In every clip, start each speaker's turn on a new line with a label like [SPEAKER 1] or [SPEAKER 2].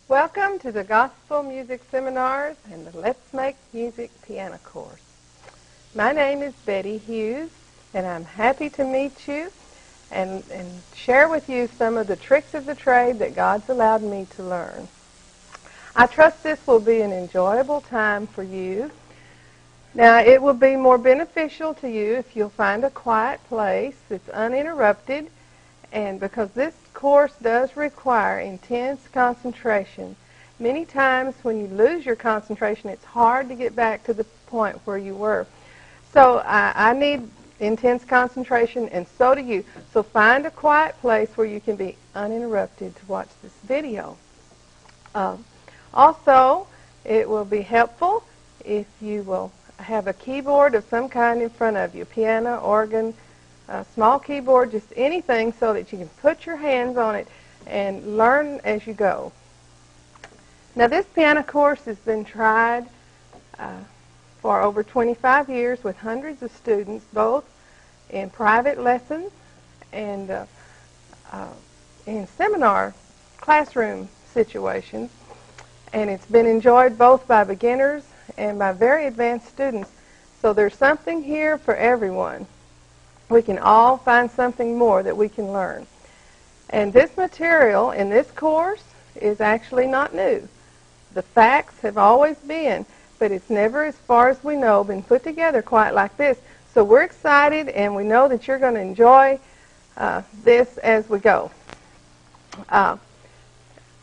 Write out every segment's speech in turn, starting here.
[SPEAKER 1] Welcome to the Gospel Music Seminars and the Let's Make Music piano course. My name is Betty Hughes, and I'm happy to meet you and share with you some of the tricks of the trade that God's allowed me to learn. I trust this will be an enjoyable time for you. Now, it will be more beneficial to you if you'll find a quiet place that's uninterrupted, and because this course does require intense concentration. Many times when you lose your concentration, it's hard to get back to the point where you were. So I need intense concentration, and so do you. So find a quiet place where you can be uninterrupted to watch this video. Also, it will be helpful if you will have a keyboard of some kind in front of you, piano, organ, a small keyboard, just anything so that you can put your hands on it and learn as you go. Now, this piano course has been tried for over 25 years with hundreds of students, both in private lessons and in seminar classroom situations. And it's been enjoyed both by beginners and by very advanced students. So there's something here for everyone. We can all find something more that we can learn. And this material in this course is actually not new. The facts have always been, but it's never, as far as we know, been put together quite like this. So we're excited, and we know that you're going to enjoy this as we go.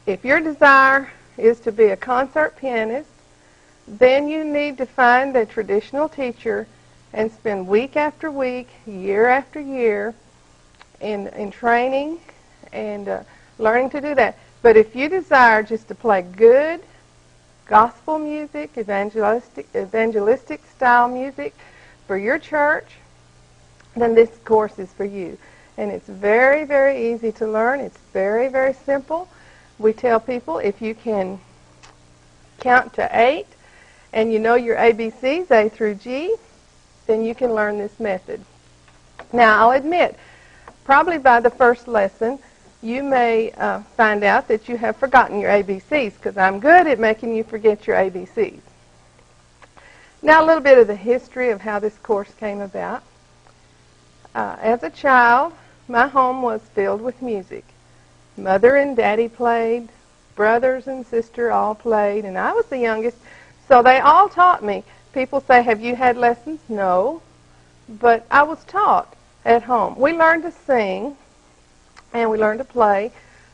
[SPEAKER 1] If your desire is to be a concert pianist, then you need to find a traditional teacher and spend week after week, year after year in training and learning to do that. But if you desire just to play good gospel music, evangelistic style music for your church, then this course is for you. And it's very, very easy to learn. It's very, very simple. We tell people if you can count to 8 and you know your ABCs, A through G, then you can learn this method. Now, I'll admit, probably by the first lesson, you may find out that you have forgotten your ABCs, because I'm good at making you forget your ABCs. Now, a little bit of the history of how this course came about. As a child, my home was filled with music. Mother and Daddy played, brothers and sister all played, and I was the youngest, so they all taught me. People say, have you had lessons? No, but I was taught at home. We learned to sing and we learned to play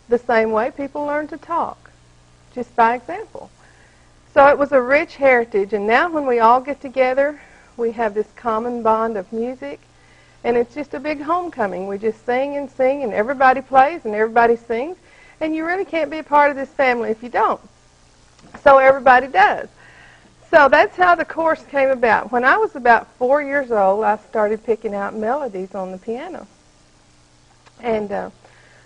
[SPEAKER 1] the same way people learn to talk, just by example. So it was a rich heritage, and now when we all get together, we have this common bond of music, and it's just a big homecoming. We just sing, and everybody plays and everybody sings, and you really can't be a part of this family if you don't. So everybody does. So that's how the course came about. When I was about 4 years old, I started picking out melodies on the piano. And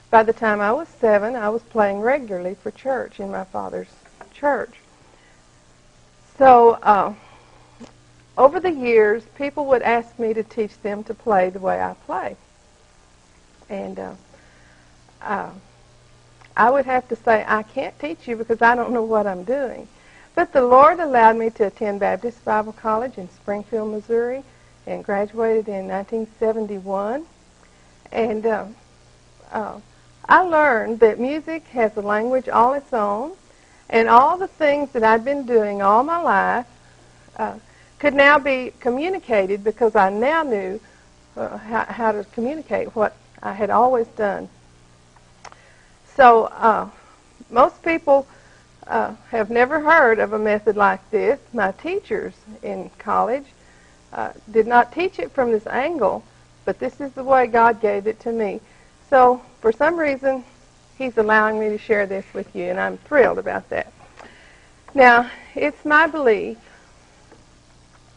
[SPEAKER 1] by the time I was 7, I was playing regularly for church in my father's church. So over the years, people would ask me to teach them to play the way I play. And I would have to say, I can't teach you because I don't know what I'm doing. But the Lord allowed me to attend Baptist Bible College in Springfield, Missouri, and graduated in 1971. And I learned that music has a language all its own, and all the things that I'd been doing all my life could now be communicated because I now knew how to communicate what I had always done. So most people have never heard of a method like this. My teachers in college did not teach it from this angle, but this is the way God gave it to me. So for some reason, He's allowing me to share this with you, and I'm thrilled about that. Now, it's my belief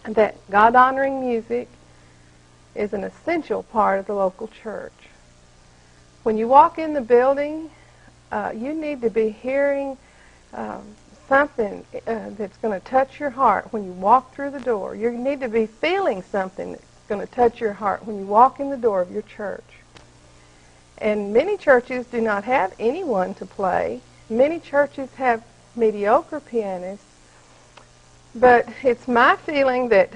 [SPEAKER 1] that God-honoring music is an essential part of the local church. When you walk in the building, you need to be hearing something that's going to touch your heart when you walk through the door. You need to be feeling something that's going to touch your heart when you walk in the door of your church. And many churches do not have anyone to play Many churches have mediocre pianists, but it's my feeling that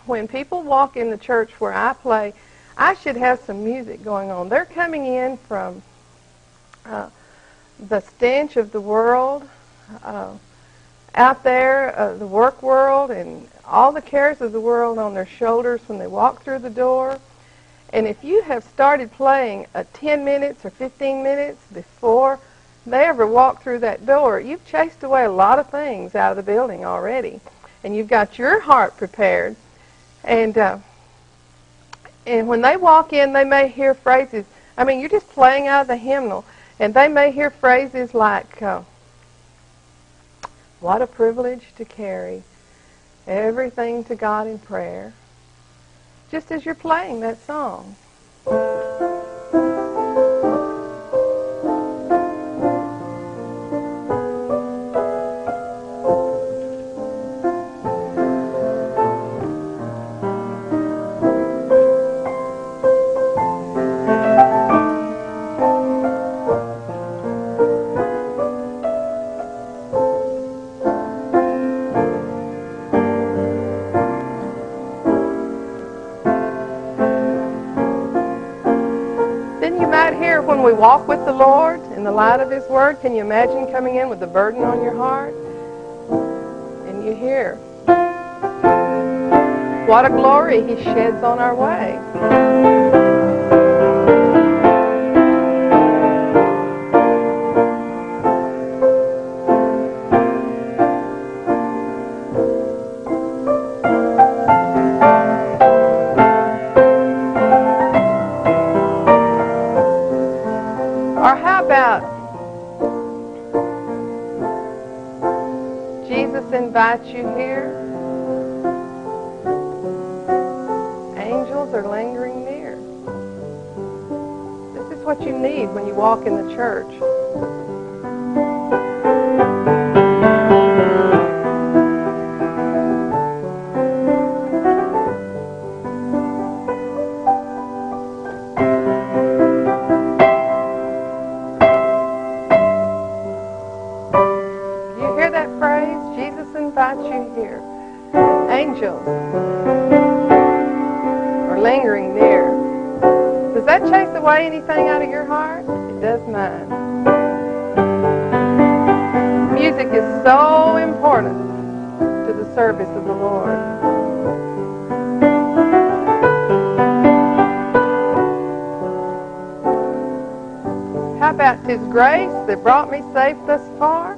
[SPEAKER 1] when people walk in the church where I play, I should have some music going on. They're coming in from the stench of the world, out there, the work world, and all the cares of the world on their shoulders when they walk through the door. And if you have started playing 10 minutes or 15 minutes before they ever walk through that door, you've chased away a lot of things out of the building already. And you've got your heart prepared. And when they walk in, they may hear phrases. I mean, you're just playing out of the hymnal, and they may hear phrases like, what a privilege to carry everything to God in prayer, just as you're playing that song. When we walk with the Lord in the light of His Word, can you imagine coming in with a burden on your heart? And you hear, what a glory He sheds on our way. Or how about Jesus invites you here? Angels are lingering near. This is what you need when you walk in the church. Invite you here. Angels are lingering near. Does that chase away anything out of your heart? It does mine. Music is so important to the service of the Lord. How about 'tis grace that brought me safe thus far?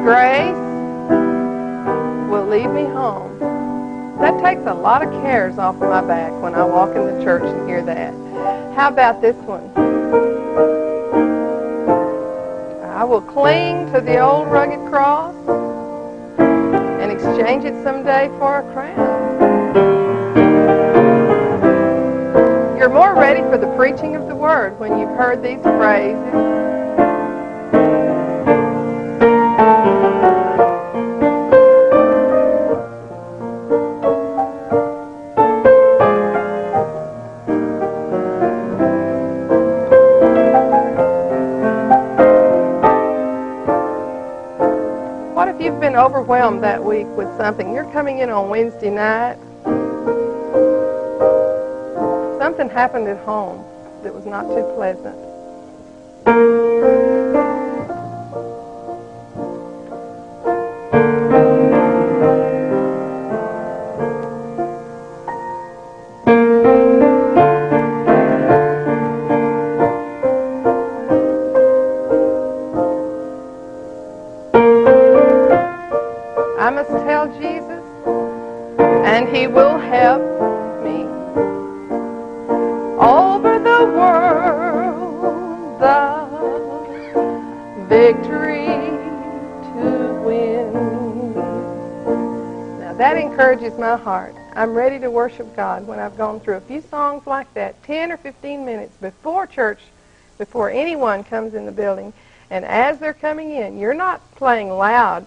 [SPEAKER 1] Grace will lead me home. That takes a lot of cares off of my back when I walk in the church and hear that. How about this one? I will cling to the old rugged cross and exchange it someday for a crown. You're more ready for the preaching of the Word when you've heard these phrases. What if you've been overwhelmed that week with something? You're coming in on Wednesday night. Something happened at home that was not too pleasant. I must tell Jesus, and He will help me. Over the world, the victory to win. that encourages my heart. I'm ready to worship God when I've gone through a few songs like that, 10 or 15 minutes before church, before anyone comes in the building. And as they're coming in, you're not playing loud.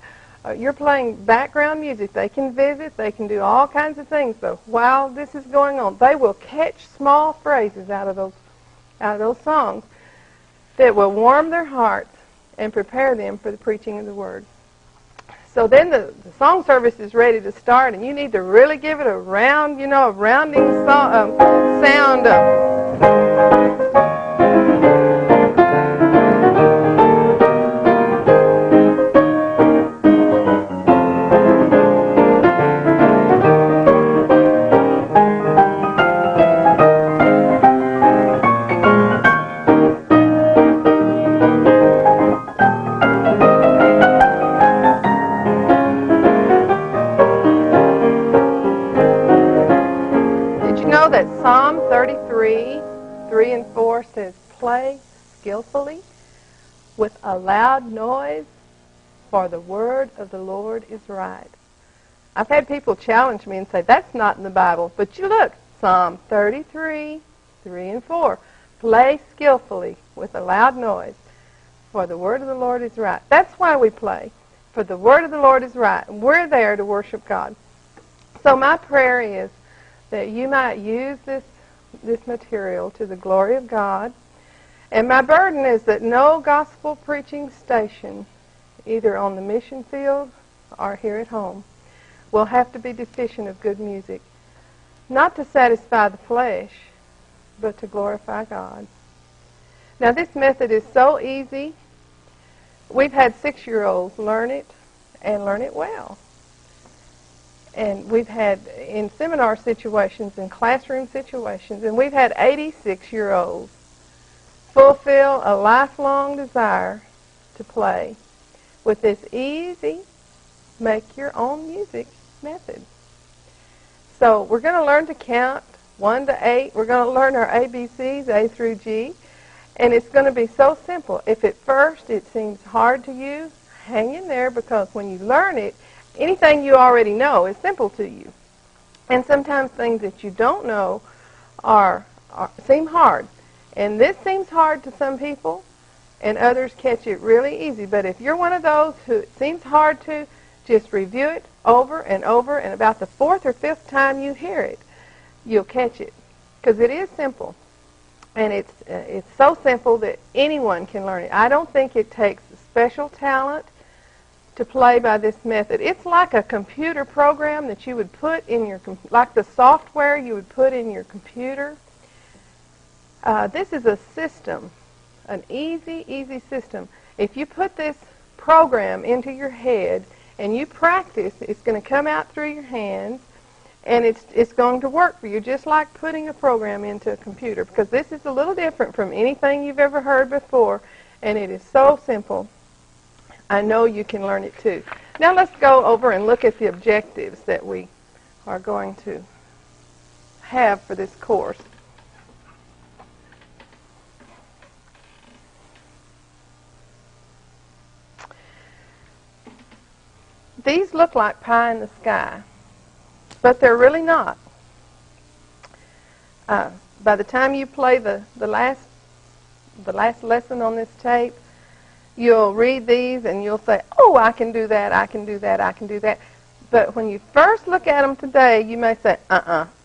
[SPEAKER 1] You're playing background music. They can visit. They can do all kinds of things. So while this is going on, they will catch small phrases out of those songs that will warm their hearts and prepare them for the preaching of the Word. So then the song service is ready to start, and you need to really give it a round, a rounding sound. That Psalm 33, 3 and 4 says, play skillfully with a loud noise, for the word of the Lord is right. I've had people challenge me and say, that's not in the Bible. But you look, Psalm 33, 3 and 4. Play skillfully with a loud noise, for the word of the Lord is right. That's why we play, for the word of the Lord is right. We're there to worship God. So my prayer is that you might use this material to the glory of God. And my burden is that no gospel preaching station, either on the mission field or here at home, will have to be deficient of good music, not to satisfy the flesh, but to glorify God. Now this method is so easy. We've had 6-year-olds learn it and learn it well. And we've had in seminar situations and classroom situations, and we've had 86-year-olds fulfill a lifelong desire to play with this easy make your own music method. So we're going to learn to count 1 to 8. We're going to learn our ABCs, A through G, and it's going to be so simple. If at first it seems hard to you, hang in there, because when you learn it, anything you already know is simple to you. And sometimes things that you don't know seem hard. And this seems hard to some people, and others catch it really easy. But if you're one of those who it seems hard to, just review it over and over, and about the 4th or 5th time you hear it, you'll catch it. Because it is simple. And it's so simple that anyone can learn it. I don't think it takes special talent to play by this method. It's like a computer program that you would put in your, like the software you would put in your computer. This is a system, an easy system. If you put this program into your head and you practice, it's going to come out through your hands, and it's going to work for you, just like putting a program into a computer, because this is a little different from anything you've ever heard before, and it is so simple. I know you can learn it too. Now let's go over and look at the objectives that we are going to have for this course. These look like pie in the sky, but they're really not. By the time you play the last lesson on this tape, you'll read these and you'll say, oh, I can do that, I can do that, I can do that. But when you first look at them today, you may say,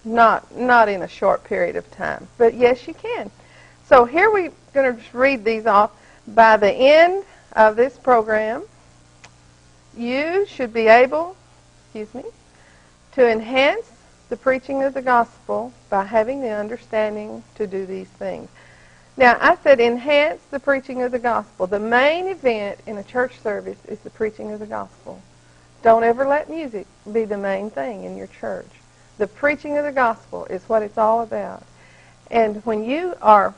[SPEAKER 1] not in a short period of time. But yes, you can. So here we're going to just read these off. By the end of this program, you should be able, to enhance the preaching of the gospel by having the understanding to do these things. Now, I said enhance the preaching of the gospel. The main event in a church service is the preaching of the gospel. Don't ever let music be the main thing in your church. The preaching of the gospel is what it's all about. And when you are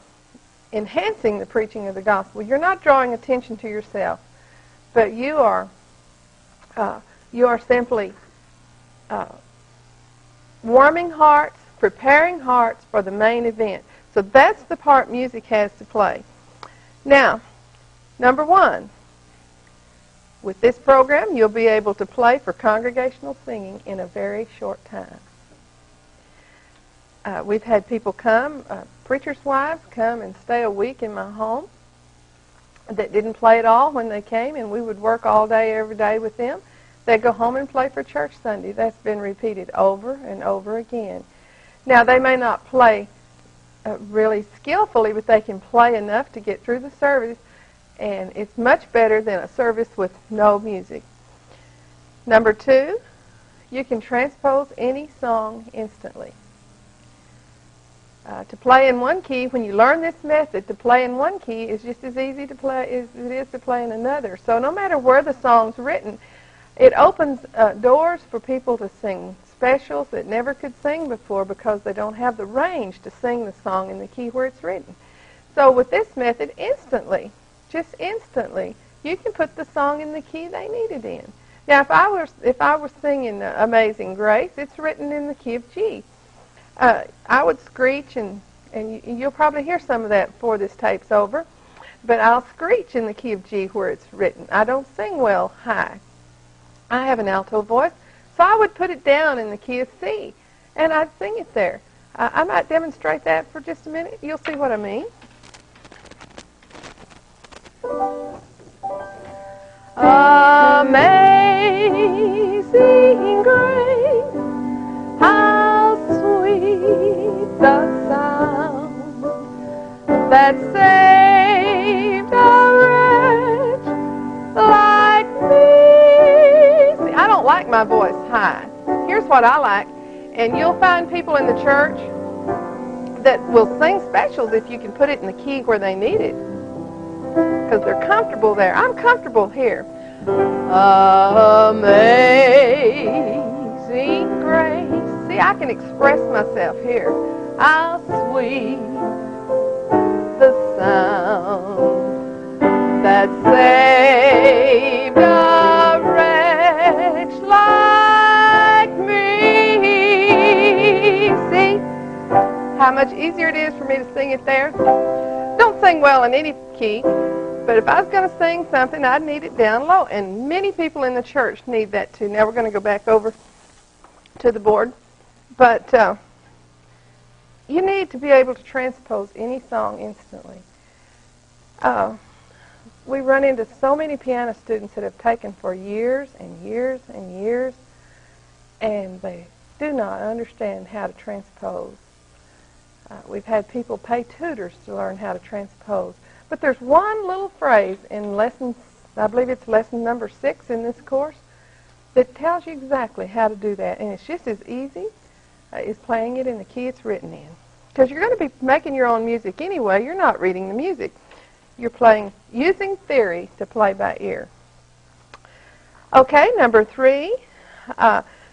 [SPEAKER 1] enhancing the preaching of the gospel, you're not drawing attention to yourself, but you are simply warming hearts, preparing hearts for the main event. So that's the part music has to play. Now, number one, With this program, you'll be able to play for congregational singing in a very short time. We've had people come, preachers' wives, come and stay a week in my home that didn't play at all when they came, and we would work all day, every day with them. They'd go home and play for church Sunday. That's been repeated over and over again. Now, they may not play really skillfully, but they can play enough to get through the service, and it's much better than a service with no music. Number 2, you can transpose any song instantly. To play in one key, when you learn this method, to play in one key is just as easy to play as it is to play in another. So no matter where the song's written, it opens doors for people to sing specials that never could sing before because they don't have the range to sing the song in the key where it's written. So with this method, instantly, just instantly, you can put the song in the key they need it in. Now, if I were singing Amazing Grace, it's written in the key of G. I would screech, and you'll probably hear some of that before this tape's over, but I'll screech in the key of G where it's written. I don't sing well high. I have an alto voice, so I would put it down in the key of C, and I'd sing it there. I might demonstrate that for just a minute. You'll see what I mean. Amazing grace, how sweet the sound that saved a wretch like me. See, I don't like my voice high. Here's what I like, and you'll find people in the church that will sing specials if you can put it in the key where they need it, because they're comfortable there. I'm comfortable here. Amazing grace. See, I can express myself here. How sweet the sound that saved a wretch like me. See how much easier it is for me to sing it there? Don't sing well in any key, but if I was going to sing something, I'd need it down low, and many people in the church need that too. Now we're going to go back over to the board, but you need to be able to transpose any song instantly. We run into so many piano students that have taken for years and years and years, and they do not understand how to transpose. We've had people pay tutors to learn how to transpose. But there's one little phrase in lessons, I believe it's lesson number 6 in this course, that tells you exactly how to do that. And it's just as easy as playing it in the key it's written in. Because you're going to be making your own music anyway. You're not reading the music. You're playing using theory to play by ear. Okay, number 3,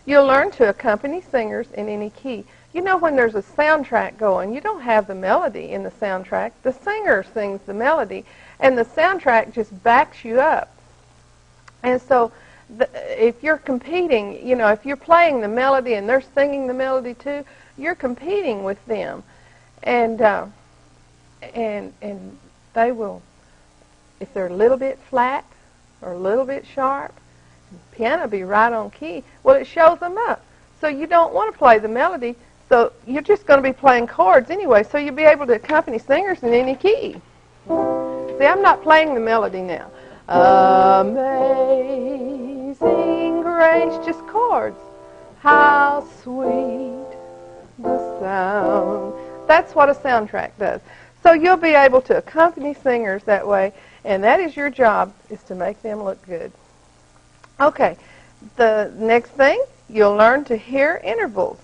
[SPEAKER 1] you'll learn to accompany singers in any key. You know, when there's a soundtrack going, you don't have the melody in the soundtrack. The singer sings the melody, and the soundtrack just backs you up. And so if you're competing, you know, if you're playing the melody and they're singing the melody too, you're competing with them. And they will, if they're a little bit flat or a little bit sharp, the piano will be right on key. Well, it shows them up. So you don't want to play the melody. So you're just going to be playing chords anyway, so you'll be able to accompany singers in any key. See, I'm not playing the melody now. Amazing grace, just chords. How sweet the sound. That's what a soundtrack does. So you'll be able to accompany singers that way, and that is your job, is to make them look good. Okay, the next thing, you'll learn to hear intervals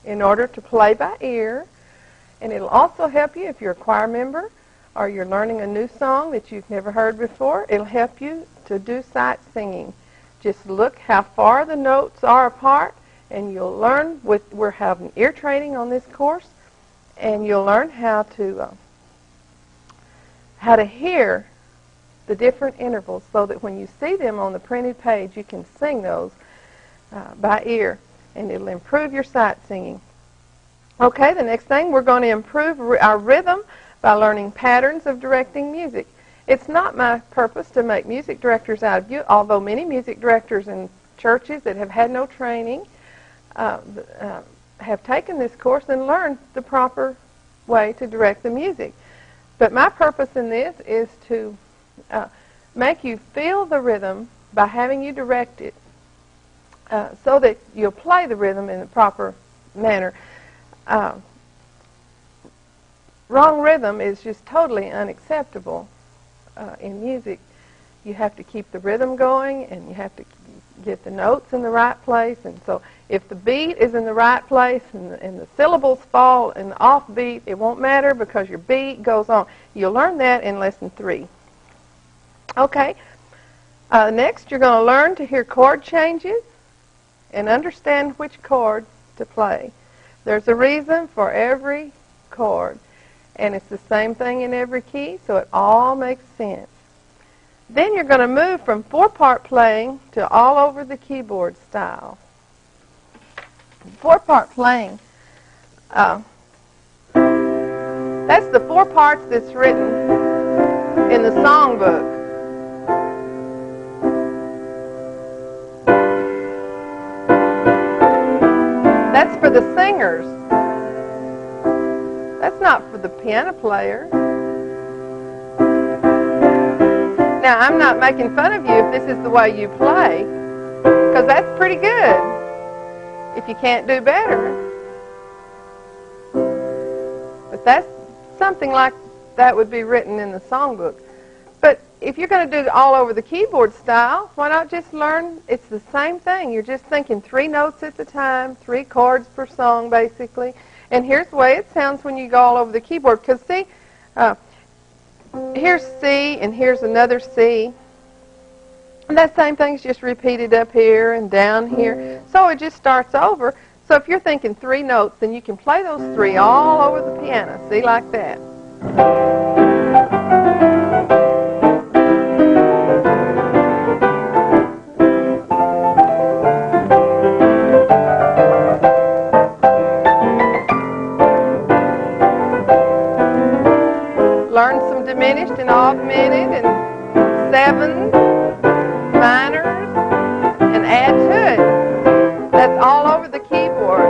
[SPEAKER 1] in order to play by ear, and it'll also help you if you're a choir member or you're learning a new song that you've never heard before. It'll help you to do sight singing. Just look how far the notes are apart, and you'll learn. We're having ear training on this course, and you'll learn how to hear the different intervals so that when you see them on the printed page, you can sing those by ear, and it'll improve your sight singing. Okay, the next thing, we're going to improve our rhythm by learning patterns of directing music. It's not my purpose to make music directors out of you, although many music directors in churches that have had no training have taken this course and learned the proper way to direct the music. But my purpose in this is to make you feel the rhythm by having you direct it so that you'll play the rhythm in the proper manner. Wrong rhythm is just totally unacceptable in music. You have to keep the rhythm going, and you have to get the notes in the right place. And so if the beat is in the right place and the syllables fall in the off beat, it won't matter because your beat goes on. You'll learn that in lesson 3. Okay. Next, you're going to learn to hear chord changes and understand which chord to play. There's a reason for every chord, and it's the same thing in every key, so it all makes sense. Then you're going to move from 4-part playing to all over the keyboard style. 4-part playing, that's the 4 parts that's written in the songbook. That's for the singers. That's not for the piano player. Now, I'm not making fun of you if this is the way you play, because that's pretty good if you can't do better. But that's something like that would be written in the songbook. But if you're going to do it all over the keyboard style, why not just learn? It's the same thing. You're just thinking 3 notes at a time, 3 chords per song, basically. And here's the way it sounds when you go all over the keyboard. Because, see, here's C, and here's another C. And that same thing's just repeated up here and down here. So it just starts over. So if you're thinking 3 notes, then you can play those 3 all over the piano. See, like that. Learn some diminished and augmented and 7s, minors, and add to it. That's all over the keyboard.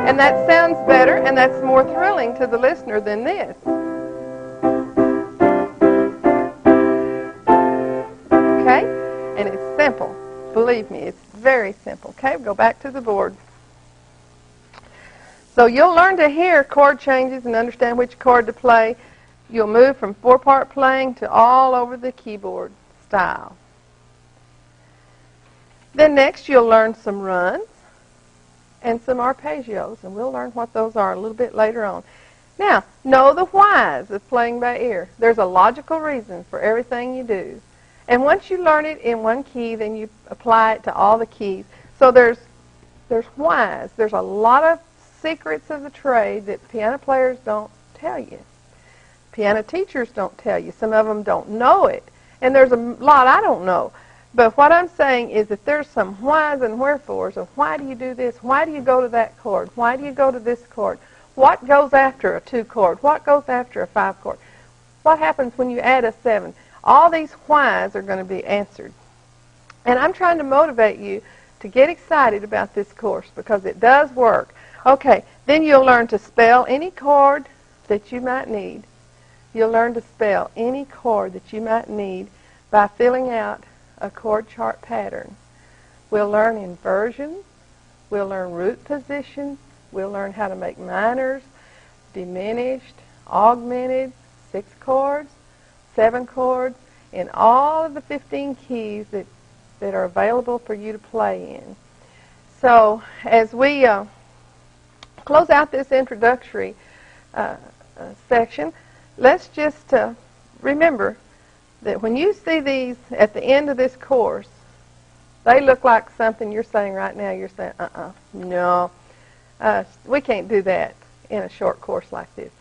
[SPEAKER 1] And that sounds better, and that's more thrilling to the listener than this. Okay? And it's simple. Believe me, it's very simple. Okay, we'll go back to the board. So you'll learn to hear chord changes and understand which chord to play. You'll move from 4-part playing to all over the keyboard style. Then next you'll learn some runs and some arpeggios, and we'll learn what those are a little bit later on. Now, know the whys of playing by ear. There's a logical reason for everything you do. And once you learn it in one key, then you apply it to all the keys. So there's whys. There's a lot of secrets of the trade that piano players don't tell you. Piano teachers don't tell you. Some of them don't know it. And there's a lot I don't know. But what I'm saying is that there's some whys and wherefores of why do you do this? Why do you go to that chord? Why do you go to this chord? What goes after a 2 chord? What goes after a 5 chord? What happens when you add a 7? All these whys are going to be answered. And I'm trying to motivate you to get excited about this course because it does work. Okay, then you'll learn to spell any chord that you might need. You'll learn to spell any chord that you might need by filling out a chord chart pattern. We'll learn inversions. We'll learn root positions. We'll learn how to make minors, diminished, augmented, 6 chords, 7 chords, in all of the 15 keys that are available for you to play in. So as we close out this introductory section, let's just remember that when you see these at the end of this course, they look like something you're saying right now. You're saying, no, we can't do that in a short course like this.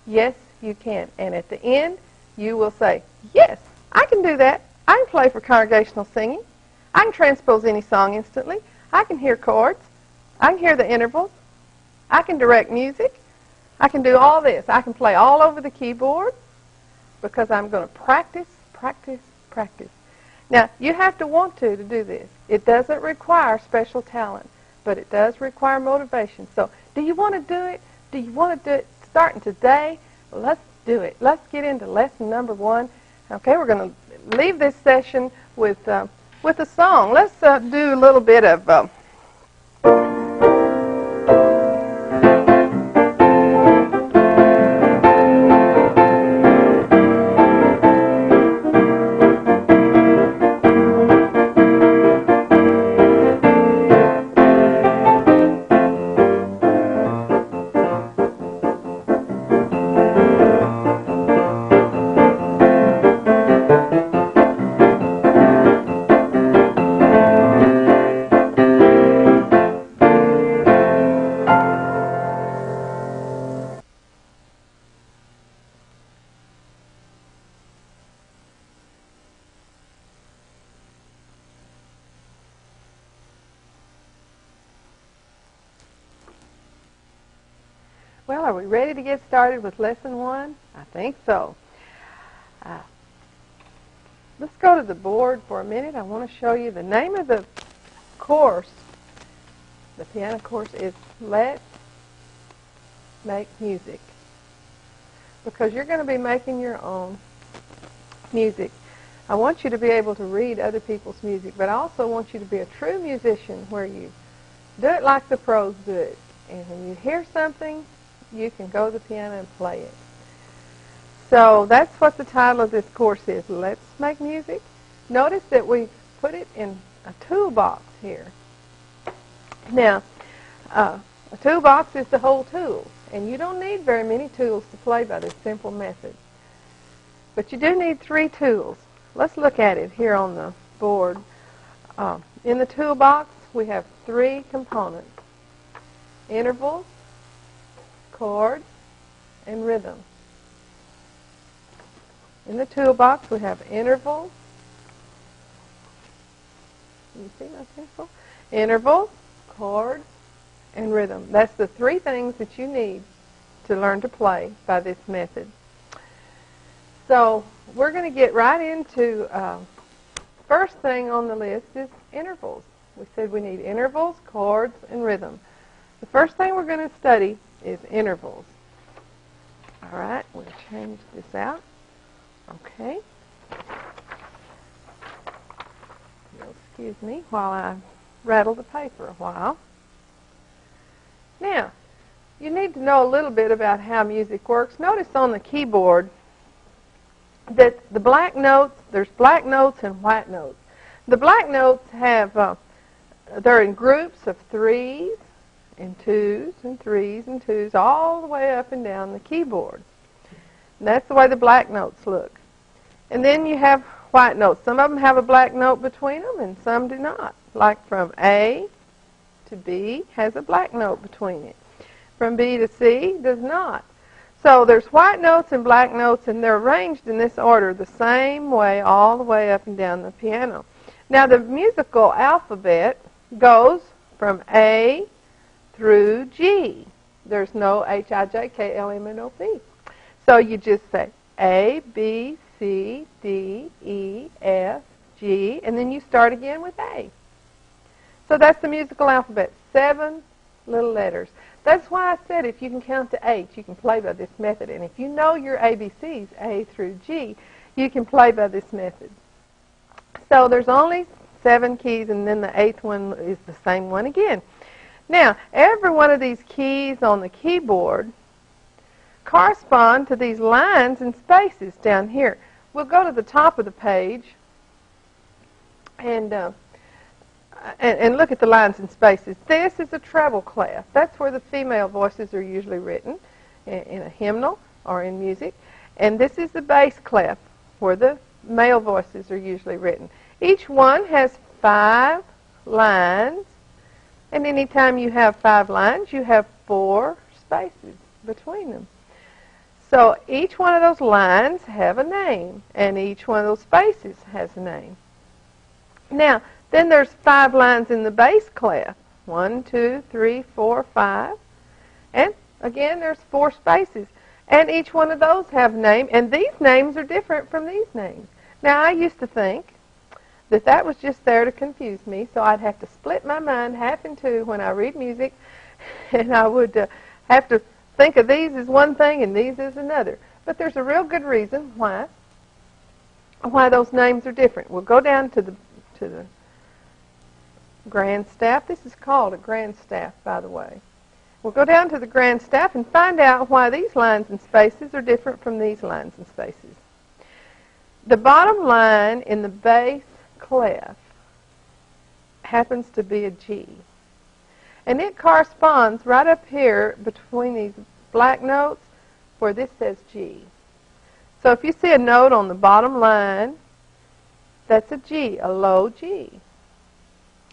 [SPEAKER 1] Yes, you can. And at the end, you will say, yes, I can do that. I can play for congregational singing. I can transpose any song instantly. I can hear chords. I can hear the intervals. I can direct music. I can do all this. I can play all over the keyboard because I'm going to practice, practice, practice. Now, you have to want to do this. It doesn't require special talent, but it does require motivation. So, do you want to do it? Do you want to do it starting today? Well, let's do it. Let's get into lesson number 1. Okay, we're going to leave this session with a song. Let's do a little bit of... Well, are we ready to get started with lesson 1? I think so. Let's go to the board for a minute. I want to show you the name of the course. The piano course is Let's Make Music, because you're going to be making your own music. I want you to be able to read other people's music, but I also want you to be a true musician where you do it like the pros do it. And when you hear something, you can go to the piano and play it. So that's what the title of this course is, Let's Make Music. Notice that we put it in a toolbox here. Now, a toolbox is to hold tools, and you don't need very many tools to play by this simple method. But you do need 3 tools. Let's look at it here on the board. In the toolbox, we have 3 components: intervals, chords, and rhythm. In the toolbox, we have intervals. You see my pencil? Intervals, chords, and rhythm. That's the 3 things that you need to learn to play by this method. So we're going to get right into first thing on the list is intervals. We said we need intervals, chords, and rhythm. The first thing we're going to study is intervals. All right, we'll change this out. Okay. You'll excuse me while I rattle the paper a while. Now, you need to know a little bit about how music works. Notice on the keyboard that the black notes, there's black notes and white notes. The black notes have, they're in groups of 3s and 2s and 3s and 2s all the way up and down the keyboard. And that's the way the black notes look. And then you have white notes. Some of them have a black note between them and some do not. Like from A to B has a black note between it. From B to C does not. So there's white notes and black notes, and they're arranged in this order the same way all the way up and down the piano. Now the musical alphabet goes from A through G. There's no H, I, J, K, L, M, N, O, P. So you just say A, B, C, D, E, F, G, and then you start again with A. So that's the musical alphabet, 7 little letters. That's why I said if you can count to 8, you can play by this method. And if you know your ABCs, A through G, you can play by this method. So there's only 7 keys, and then the 8th one is the same one again. Now, every one of these keys on the keyboard correspond to these lines and spaces down here. We'll go to the top of the page and look at the lines and spaces. This is a treble clef. That's where the female voices are usually written in a hymnal or in music. And this is the bass clef where the male voices are usually written. Each one has 5 lines, and anytime you have 5 lines, you have 4 spaces between them. So each one of those lines have a name, and each one of those spaces has a name. Now, then there's 5 lines in the bass clef. 1, 2, 3, 4, 5. And Again, there's 4 spaces. And each one of those have name, and these names are different from these names. Now, I used to think that that was just there to confuse me, so I'd have to split my mind half in two when I read music, and I would have to think of these as one thing and these as another. But there's a real good reason why those names are different. We'll go down to the grand staff. This is called a grand staff, by the way. We'll go down to the grand staff and find out why these lines and spaces are different from these lines and spaces. The bottom line in the bass clef happens to be a G. And it corresponds right up here between these black notes where this says G. So if you see a note on the bottom line, that's a G, a low G.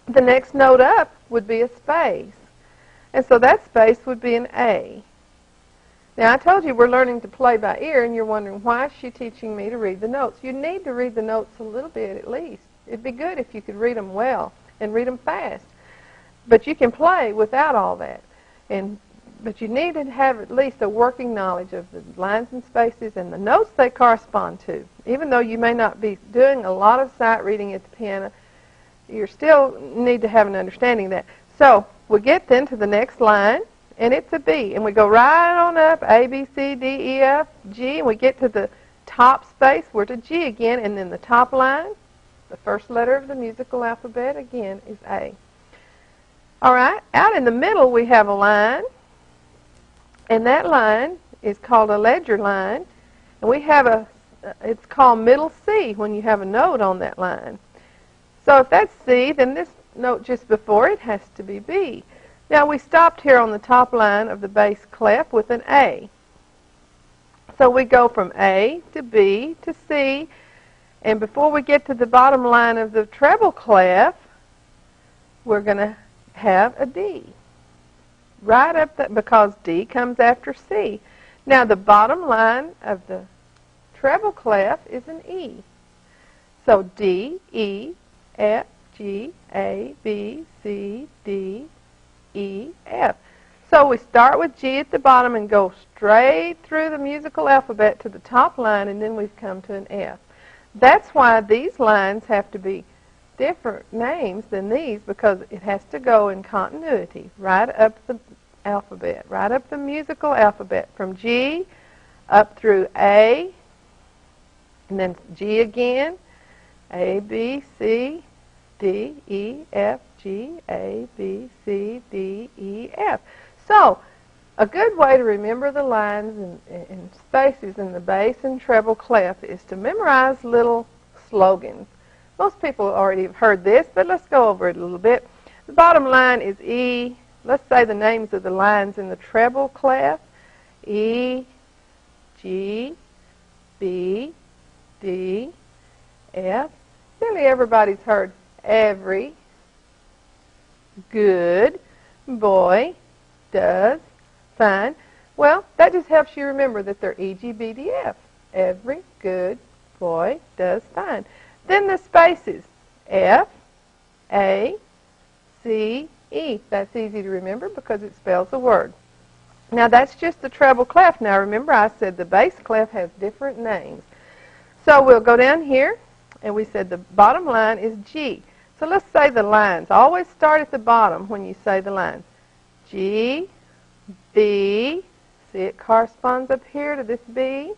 [SPEAKER 1] The next note up would be a space. And so that space would be an A. Now, I told you we're learning to play by ear, and you're wondering, why is she teaching me to read the notes? You need to read the notes a little bit at least. It'd be good if you could read them well and read them fast. But you can play without all that. But you need to have at least a working knowledge of the lines and spaces and the notes they correspond to. Even though you may not be doing a lot of sight reading at the piano, you still need to have an understanding of that. So we get then to the next line, and it's a B. And we go right on up, A, B, C, D, E, F, G, and we get to the top space. We're to G again, and then the top line, the first letter of the musical alphabet, again, is A. All right, out in the middle we have a line, and that line is called a ledger line, and we have it's called middle C when you have a note on that line. So if that's C, then this note just before it has to be B. Now we stopped here on the top line of the bass clef with an A. So we go from A to B to C, and before we get to the bottom line of the treble clef, we're going to have a D. Right up because D comes after C. Now the bottom line of the treble clef is an E. So D, E, F, G, A, B, C, D, E, F. So we start with G at the bottom and go straight through the musical alphabet to the top line, and then we've come to an F. That's why these lines have to be different names than these, because it has to go in continuity right up the alphabet, right up the musical alphabet from G up through A, and then G again, A, B, C, D, E, F, G, A, B, C, D, E, F. So, a good way to remember the lines and spaces in the bass and treble clef is to memorize little slogans. Most people already have heard this, but let's go over it a little bit. The bottom line is E. Let's say the names of the lines in the treble clef. E, G, B, D, F. Nearly everybody's heard every good boy does fine. Well, that just helps you remember that they're E, G, B, D, F. Every good boy does fine. Then the spaces, F, A, C, E. That's easy to remember because it spells a word. Now that's just the treble clef. Now remember I said the bass clef has different names. So we'll go down here, and we said the bottom line is G. So let's say the lines. Always start at the bottom when you say the lines. G, B, see it corresponds up here to this B,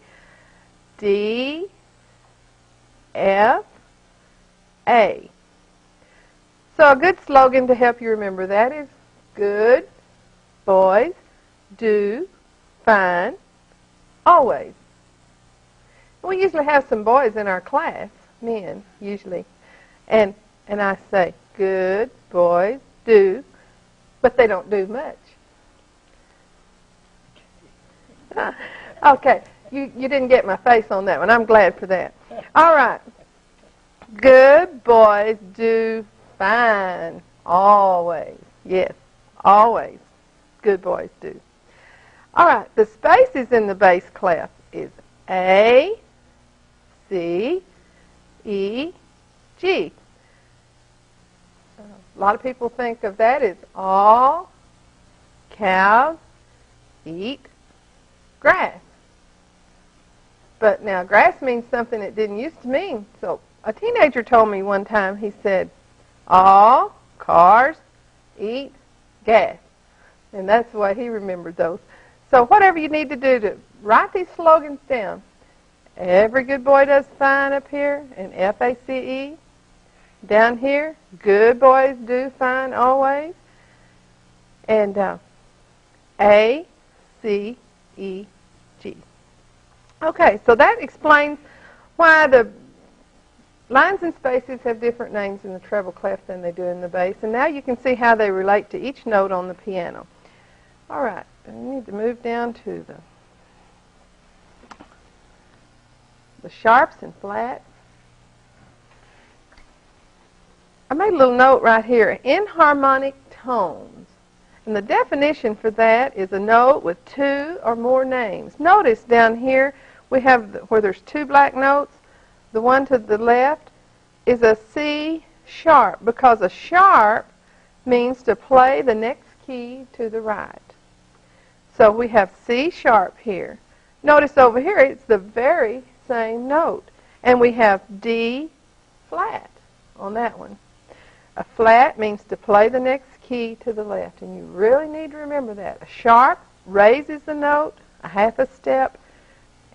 [SPEAKER 1] D, F, A. So a good slogan to help you remember that is good boys do fine always. We usually have some boys in our class, men usually, and I say good boys do, but they don't do much. Okay, you didn't get my face on that one. I'm glad for that. All right. Good boys do fine. Always. Yes, always. Good boys do. All right, the spaces in the bass clef is A, C, E, G. A lot of people think of that as all, calves, eat grass. But now grass means something it didn't used to mean. So a teenager told me one time, he said, all cars eat gas. And that's the way he remembered those. So whatever you need to do to write these slogans down. Every good boy does fine up here in FACE. Down here, good boys do fine always. And ACEG. Okay, so that explains why the lines and spaces have different names in the treble clef than they do in the bass. And now you can see how they relate to each note on the piano. All right, I need to move down to the sharps and flats. I made a little note right here, inharmonic tones. And the definition for that is a note with two or more names. Notice down here we have where there's two black notes. The one to the left is a C sharp, because a sharp means to play the next key to the right. So we have C sharp here. Notice over here it's the very same note. And we have D flat on that one. A flat means to play the next key to the left. And you really need to remember that. A sharp raises the note a half a step,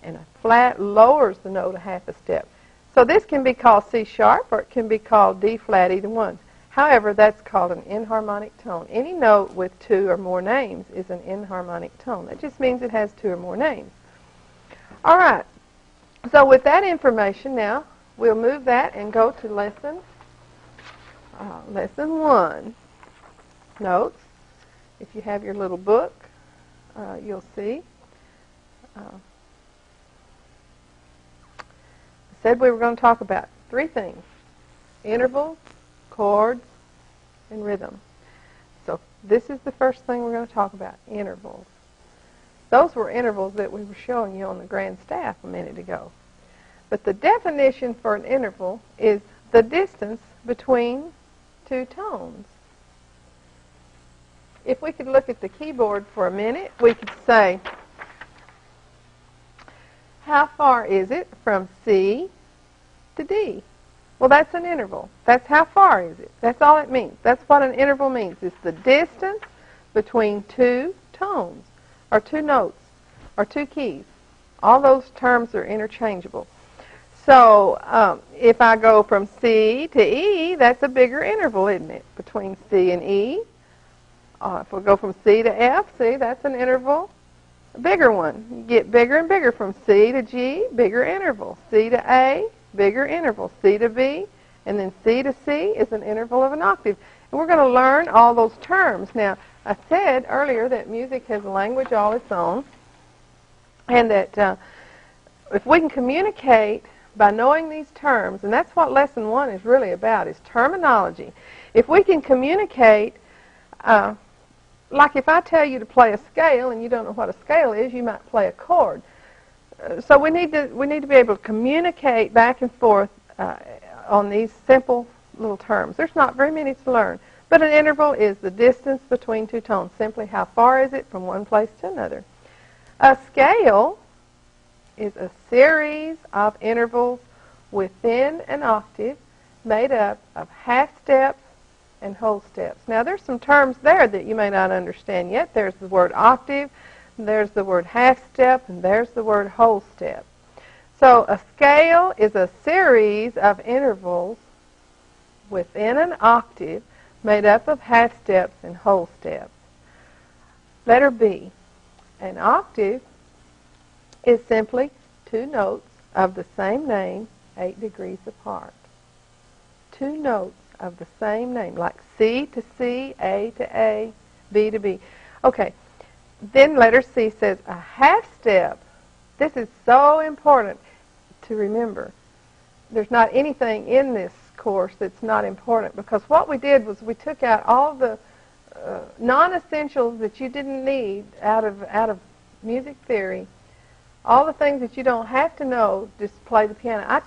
[SPEAKER 1] and a flat lowers the note a half a step. So this can be called C sharp, or it can be called D flat, either one. However, that's called an inharmonic tone. Any note with two or more names is an inharmonic tone. That just means it has two or more names. All right. So with that information now, we'll move that and go to lesson 1. Notes. If you have your little book, you'll see. I said we were going to talk about 3 things: intervals, chords, and rhythm. So this is the first thing we're going to talk about, intervals. Those were intervals that we were showing you on the grand staff a minute ago. But the definition for an interval is the distance between 2 tones. If we could look at the keyboard for a minute, we could say, how far is it from C to D? Well, that's an interval. That's how far is it. That's all it means. That's what an interval means. It's the distance between 2 tones, or 2 notes, or 2 keys. All those terms are interchangeable. So if I go from C to E, that's a bigger interval, isn't it, between C and E? If we go from C to F, see, that's an interval, a bigger one. You get bigger and bigger from C to G, bigger interval. C to A, bigger interval. C to B, and then C to C is an interval of an octave. And we're going to learn all those terms. Now, I said earlier that music has a language all its own, and that if we can communicate by knowing these terms, and that's what lesson 1 is really about, is terminology. If we can communicate, like if I tell you to play a scale and you don't know what a scale is, you might play a chord. So we need to be able to communicate back and forth on these simple little terms. There's not very many to learn. But an interval is the distance between 2 tones, simply how far is it from one place to another. A scale is a series of intervals within an octave made up of half steps and whole steps. Now, there's some terms there that you may not understand yet. There's the word octave, there's the word half step, and there's the word whole step. So a scale is a series of intervals within an octave made up of half steps and whole steps. Letter B. An octave is simply 2 notes of the same name 8 degrees apart. 2 notes of the same name, like C to C, A to A, B to B. Okay, then letter C says a half step. This is so important to remember. There's not anything in this course that's not important, because what we did was we took out all the non-essentials that you didn't need out of music theory, all the things that you don't have to know just to play the piano. I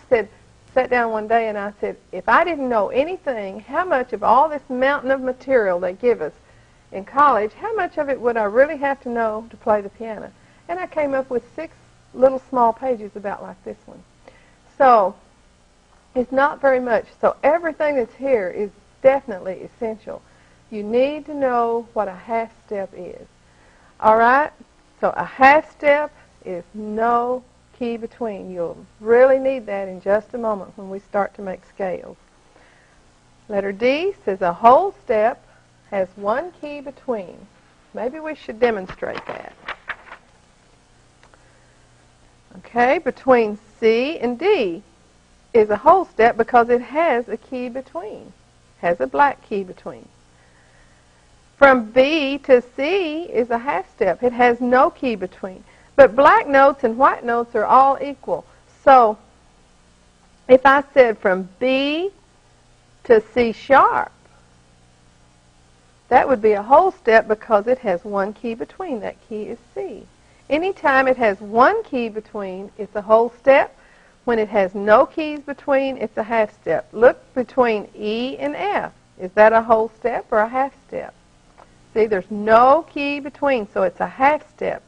[SPEAKER 1] sat down one day and I said, if I didn't know anything, how much of all this mountain of material they give us in college, how much of it would I really have to know to play the piano? And I came up with 6 little small pages about like this one. So it's not very much. So everything that's here is definitely essential. You need to know what a half step is. All right? So a half step is no key between. You'll really need that in just a moment when we start to make scales. Letter D says a whole step has 1 key between. Maybe we should demonstrate that. Okay, between C and D is a whole step because it has a key between, has a black key between. From B to C is a half step. It has no key between. But black notes and white notes are all equal. So if I said from B to C sharp, that would be a whole step because it has 1 key between. That key is C. Anytime it has 1 key between, it's a whole step. When it has no keys between, it's a half step. Look between E and F. Is that a whole step or a half step? See, there's no key between, so it's a half step.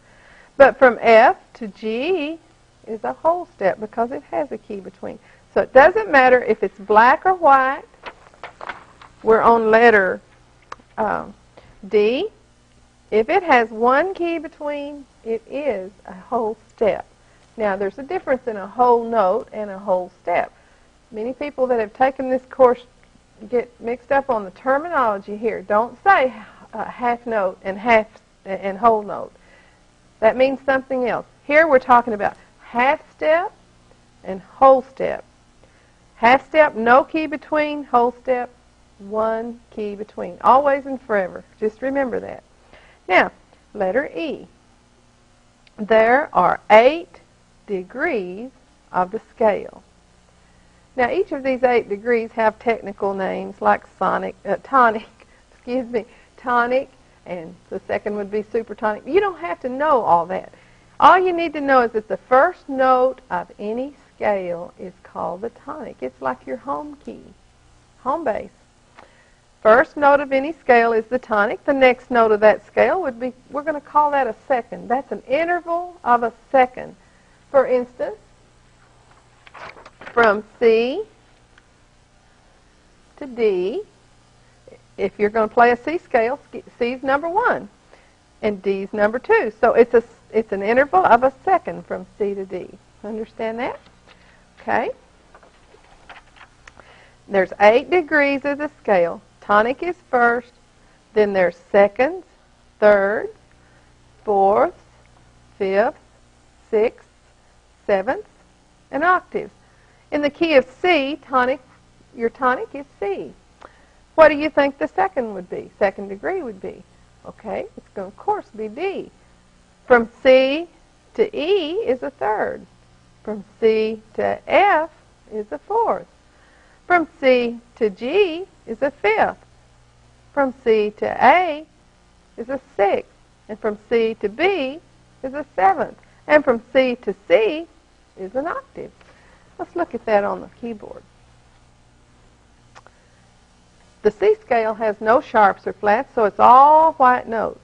[SPEAKER 1] But from F to G is a whole step because it has a key between. So it doesn't matter if it's black or white. We're on letter D. If it has 1 key between, it is a whole step. Now, there's a difference in a whole note and a whole step. Many people that have taken this course get mixed up on the terminology here. Don't say half note and whole note. That means something else. Here we're talking about half step and whole step. Half step, no key between. Whole step, 1 key between. Always and forever. Just remember that. Now, letter E. There are 8 degrees of the scale. Now, each of these 8 degrees have technical names like tonic, and the second would be supertonic. You don't have to know all that. All you need to know is that the first note of any scale is called the tonic. It's like your home key, home base. First note of any scale is the tonic. The next note of that scale would be, we're going to call that a second. That's an interval of a second. For instance, from C to D, if you're going to play a C scale, C's number 1 and D's number 2. So it's an interval of a second from C to D. Understand that? Okay. There's 8 degrees of the scale. Tonic is first, then there's seconds, thirds, fourths, fifths, sixths, sevenths, and octaves. In the key of C, your tonic is C. What do you think the second would be? Second degree would be. Okay, it's going to, of course, be D. From C to E is a third. From C to F is a fourth. From C to G is a fifth. From C to A is a sixth. And from C to B is a seventh. And from C to C is an octave. Let's look at that on the keyboard. The C scale has no sharps or flats, so it's all white notes.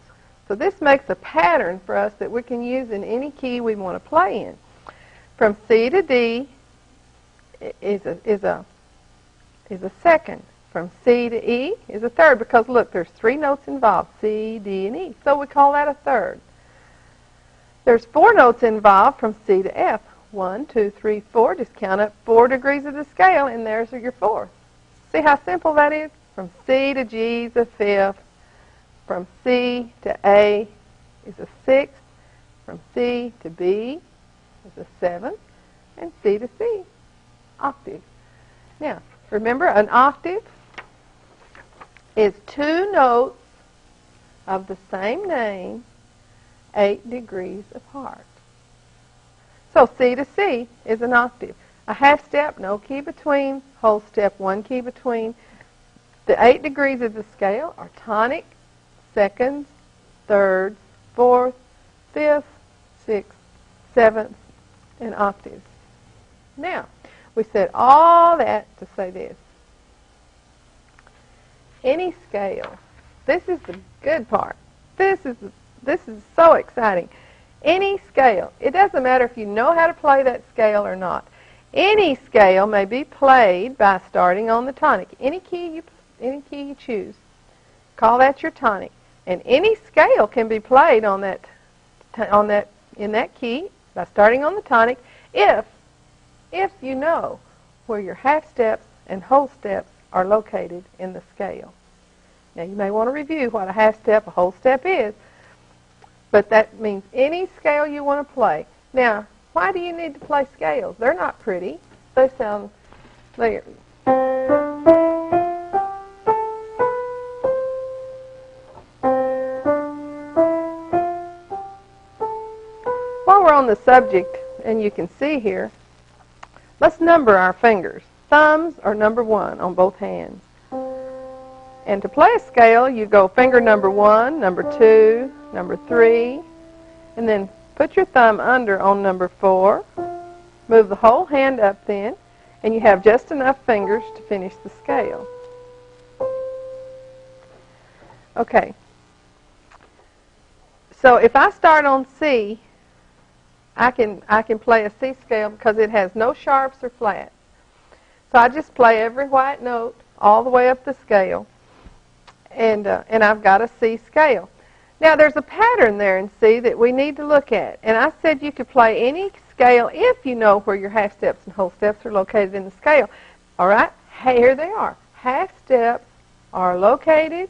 [SPEAKER 1] So this makes a pattern for us that we can use in any key we want to play in. From C to D is a second. From C to E is a third because, look, there's 3 notes involved, C, D, and E. So we call that a third. There's 4 notes involved from C to F. 1, 2, 3, 4. Just count up 4 degrees of the scale, and there's your fourth. See how simple that is? From C to G is a fifth. From C to A is a sixth. From C to B is a seventh. And C to C, octave. Now, remember, an octave is 2 notes of the same name, 8 degrees apart. So C to C is an octave. A half step, no key between. Whole step, 1 key between. The 8 degrees of the scale are tonic, seconds, thirds, fourths, fifths, sixths, sevenths, and octaves. Now, we said all that to say this. Any scale this is the good part. This is so exciting. Any scale, it doesn't matter if you know how to play that scale or not. Any scale may be played by starting on the tonic. Any key you choose. Call that your tonic. And any scale can be played in that key by starting on the tonic if you know where your half steps and whole steps are located in the scale. Now you may want to review what a half step, a whole step is, but that means any scale you want to play. Now, why do you need to play scales? They're not pretty. They sound there. While we're on the subject, and you can see here, let's number our fingers. Thumbs are number 1 on both hands. And to play a scale, you go finger number 1, number 2, number 3, and then put your thumb under on number 4. Move the whole hand up then, and you have just enough fingers to finish the scale. Okay. So if I start on C, I can play a C scale because it has no sharps or flats. So I just play every white note all the way up the scale, and I've got a C scale. Now there's a pattern there in C that we need to look at, and I said you could play any scale if you know where your half steps and whole steps are located in the scale. All right, here they are. Half steps are located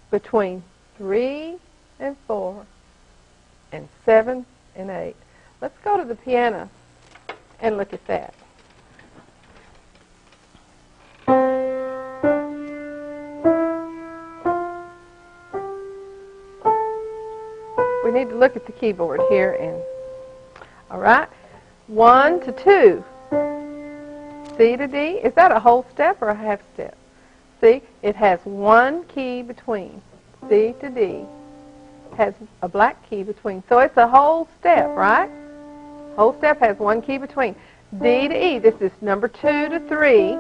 [SPEAKER 1] between 3 and 4 and 7 and 8. Let's go to the piano and look at that. We need to look at the keyboard here, and all right, 1 to 2, C to D. Is that a whole step or a half step? See, it has one key between. C to D has a black key between, so it's a whole step, right? Whole step has one key between. D to E, this is number 2 to 3,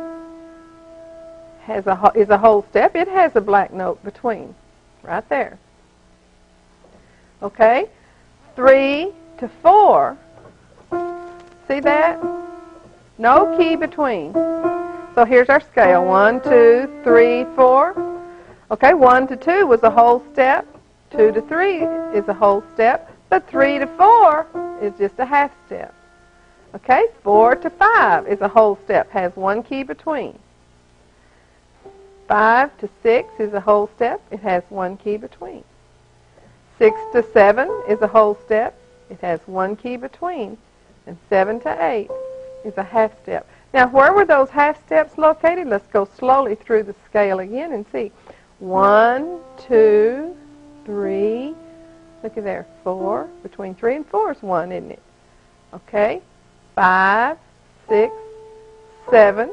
[SPEAKER 1] is a whole step. It has a black note between, right there. Okay, 3 to 4, see that? No key between. So here's our scale, 1, 2, 3, 4. Okay, 1 to 2 was a whole step, 2 to 3 is a whole step, but 3 to 4 is just a half step. Okay, 4 to 5 is a whole step, has one key between. 5 to 6 is a whole step, it has one key between. 6 to 7 is a whole step, it has one key between. And 7 to 8 is a half step. Now, where were those half steps located? Let's go slowly through the scale again and see. 1, 2, 3, look at there, 4. Between 3 and 4 is 1, isn't it? Okay, 5, 6, 7,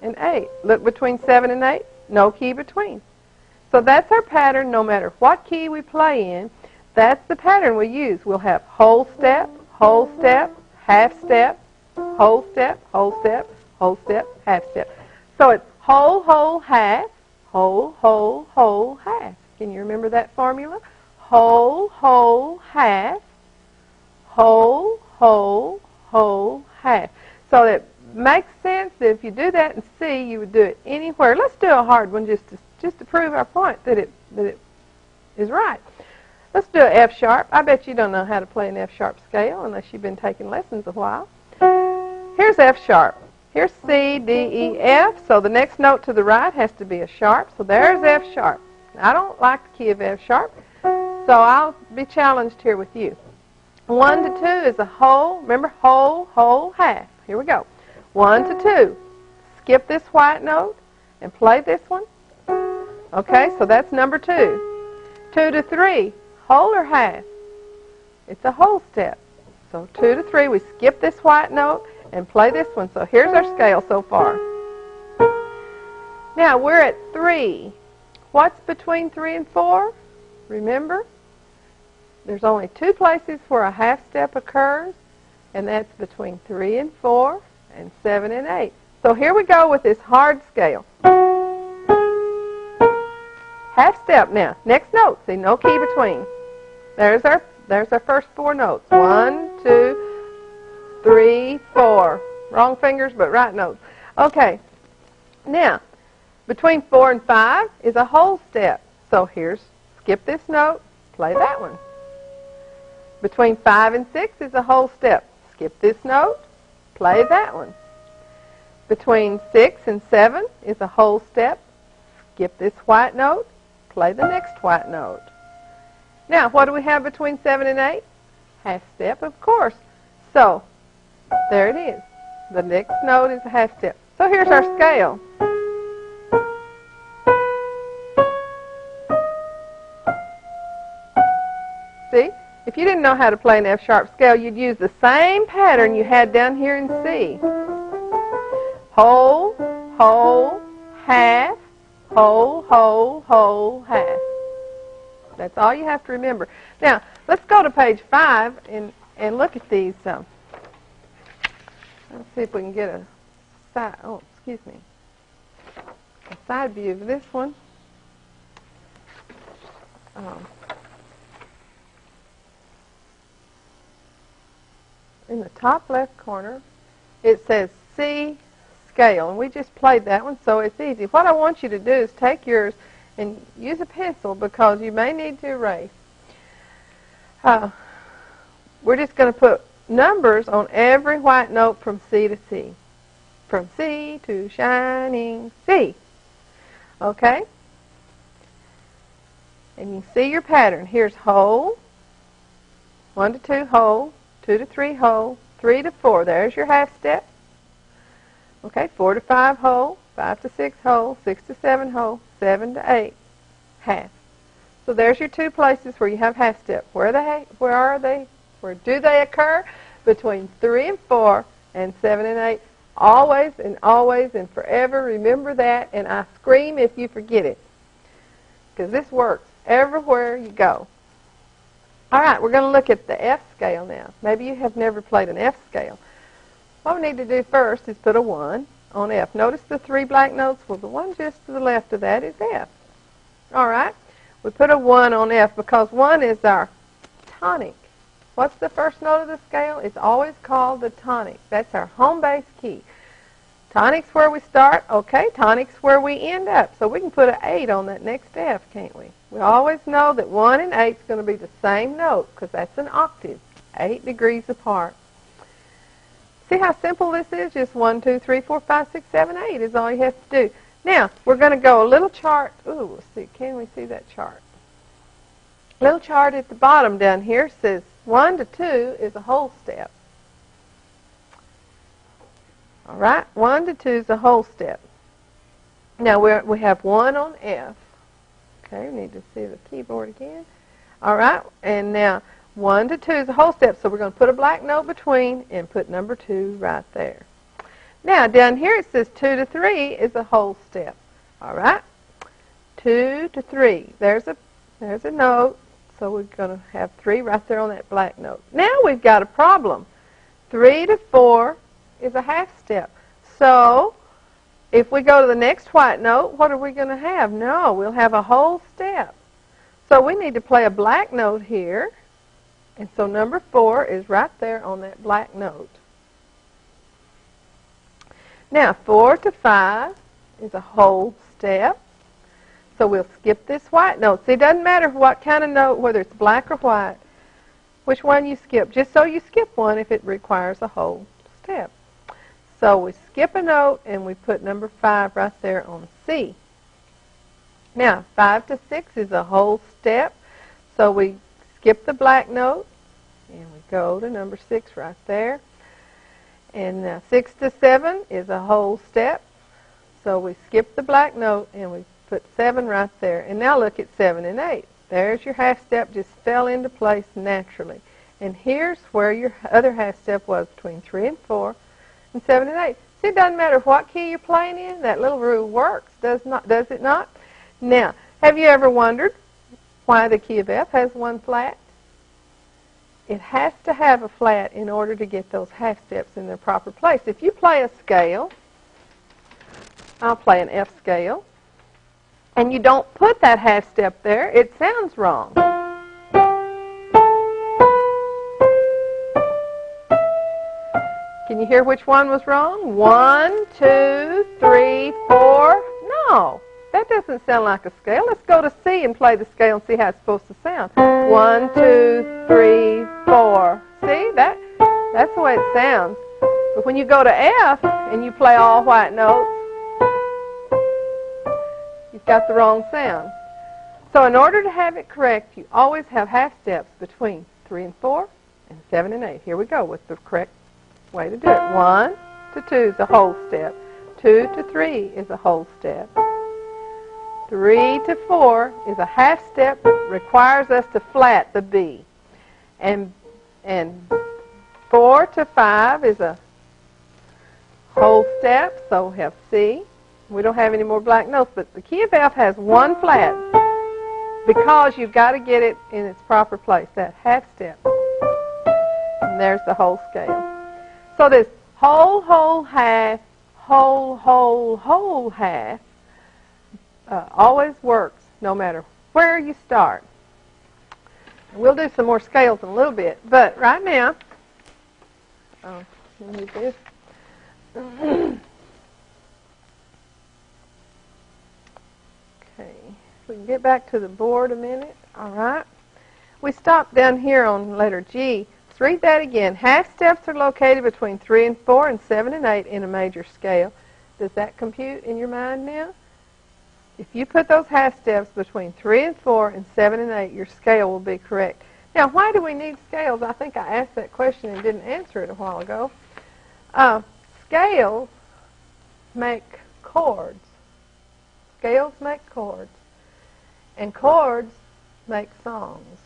[SPEAKER 1] and 8. Look, between 7 and 8, no key between. So that's our pattern. No matter what key we play in, that's the pattern we use. We'll have whole step, half step, whole step, whole step, whole step, half step. So it's whole, whole, half, whole, whole, whole, half. Can you remember that formula? Whole, whole, half, whole, whole, whole, half. So it makes sense that if you do that in C, you would do it anywhere. Let's do a hard one just to prove our point that it is right. Let's do an F sharp. I bet you don't know how to play an F sharp scale unless you've been taking lessons a while. Here's F sharp. Here's C, D, E, F. So the next note to the right has to be a sharp. So there's F sharp. I don't like the key of F sharp, so I'll be challenged here with you. 1 to 2 is a whole. Remember, whole, whole, half. Here we go. 1 to 2. Skip this white note and play this one. Okay, so that's number 2. 2 to 3, whole or half? It's a whole step. So 2 to 3, we skip this white note and play this one. So here's our scale so far. Now we're at 3. What's between 3 and 4? Remember, there's only 2 places where a half step occurs, and that's between 3 and 4 and 7 and 8. So here we go with this hard scale. half step now. Next note. See, no key between. There's our first 4 notes. 1, 2, 3, 4. Wrong fingers, but right notes. Okay. Now, between 4 and 5 is a whole step. So here's, skip this note, play that one. Between 5 and 6 is a whole step. Skip this note, play that one. Between 6 and 7 is a whole step. Skip this white note, play the next white note. Now, what do we have between 7 and 8? Half step, of course. So, there it is. The next note is a half step. So here's our scale. See? If you didn't know how to play an F-sharp scale, you'd use the same pattern you had down here in C. Whole, whole, half, whole, whole, whole, half. That's all you have to remember. Now, let's go to page 5 and look at these. Let's see if we can get a side, a side view of this one. In the top left corner, it says C scale, and we just played that one, so it's easy. What I want you to do is take yours and use a pencil because you may need to erase. We're just going to put numbers on every white note from C to C. From C to shining C. Okay? And you see your pattern. Here's whole, 1 to 2 whole, 2 to 3 whole, 3 to 4. There's your half step. Okay, 4 to 5 whole, 5 to 6 whole, 6 to 7 whole, 7 to 8 half. So there's your 2 places where you have half step. Where are they? Where do they occur? Between 3 and 4 and 7 and 8. Always and forever remember that, and I scream if you forget it. Because this works everywhere you go. All right, we're going to look at the F scale now. Maybe you have never played an F scale. What we need to do first is put a 1 on F. Notice the 3 black notes? Well, the one just to the left of that is F. All right, we put a 1 on F because 1 is our tonic. What's the first note of the scale? It's always called the tonic. That's our home base key. Tonic's where we start. Okay, tonic's where we end up. So we can put an 8 on that next F, can't we? We always know that 1 and 8 is going to be the same note because that's an octave, 8 degrees apart. See how simple this is? Just 1, 2, 3, 4, 5, 6, 7, 8 is all you have to do. Now, we're going to go a little chart. Ooh, let's see. Can we see that chart? Little chart at the bottom down here says 1 to 2 is a whole step. All right, 1 to 2 is a whole step. Now, we have 1 on F. Okay, we need to see the keyboard again. All right, and now 1 to 2 is a whole step, so we're going to put a black note between and put number 2 right there. Now, down here it says 2 to 3 is a whole step. All right, 2 to 3. There's a note, so we're going to have 3 right there on that black note. Now we've got a problem. 3 to 4 is a half step. So, if we go to the next white note, what are we going to have? No, we'll have a whole step. So we need to play a black note here. And so number 4 is right there on that black note. Now 4 to 5 is a whole step. So we'll skip this white note. See, it doesn't matter what kind of note, whether it's black or white, which one you skip. Just so you skip one if it requires a whole step. So we skip a note and we put number 5 right there on C. Now 5 to 6 is a whole step. So we skip the black note and we go to number 6 right there. And 6 to 7 is a whole step. So we skip the black note and we put 7 right there. And now look at 7 and 8. There's your half step, just fell into place naturally. And here's where your other half step was between 3 and 4 and 7 and 8. See, it doesn't matter what key you're playing in. That little rule works, does it not? Now, have you ever wondered why the key of F has 1 flat? It has to have a flat in order to get those half steps in their proper place. If you play a scale, I'll play an F scale. and you don't put that half step there, it sounds wrong. Can you hear which one was wrong? 1, 2, 3, 4. No, that doesn't sound like a scale. Let's go to C and play the scale and see how it's supposed to sound. 1, 2, 3, 4. See, that's the way it sounds. But when you go to F and you play all white notes, you've got the wrong sound. So in order to have it correct, you always have half steps between 3 and 4 and 7 and 8. Here we go with the correct way to do it. 1 to 2 is a whole step. 2 to 3 is a whole step. 3 to 4 is a half step that requires us to flat the B. And 4 to 5 is a whole step, so we have C. We don't have any more black notes, but the key of F has one flat because you've got to get it in its proper place, that half step. And there's the whole scale. So this whole, whole, half, whole, whole, whole, half always works no matter where you start. We'll do some more scales in a little bit, but right now, let me do this. Okay, we can get back to the board a minute. All right. We stopped down here on letter G. Let's read that again. Half steps are located between 3 and 4 and 7 and 8 in a major scale. Does that compute in your mind now? If you put those half steps between 3 and 4 and 7 and 8, your scale will be correct. Now, why do we need scales? I think I asked that question and didn't answer it a while ago. Scales make chords. Scales make chords. And chords make songs.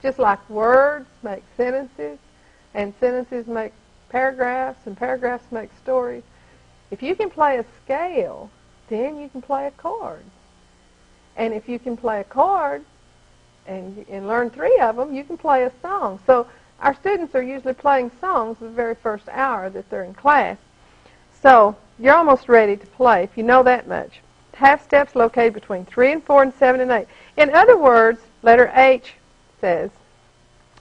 [SPEAKER 1] Just like words make sentences, and sentences make paragraphs, and paragraphs make stories. If you can play a scale, then you can play a chord. And if you can play a chord and learn 3 of them, you can play a song. So our students are usually playing songs the very first hour that they're in class. So you're almost ready to play if you know that much. Half steps located between 3 and 4 and 7 and 8. In other words, letter H says,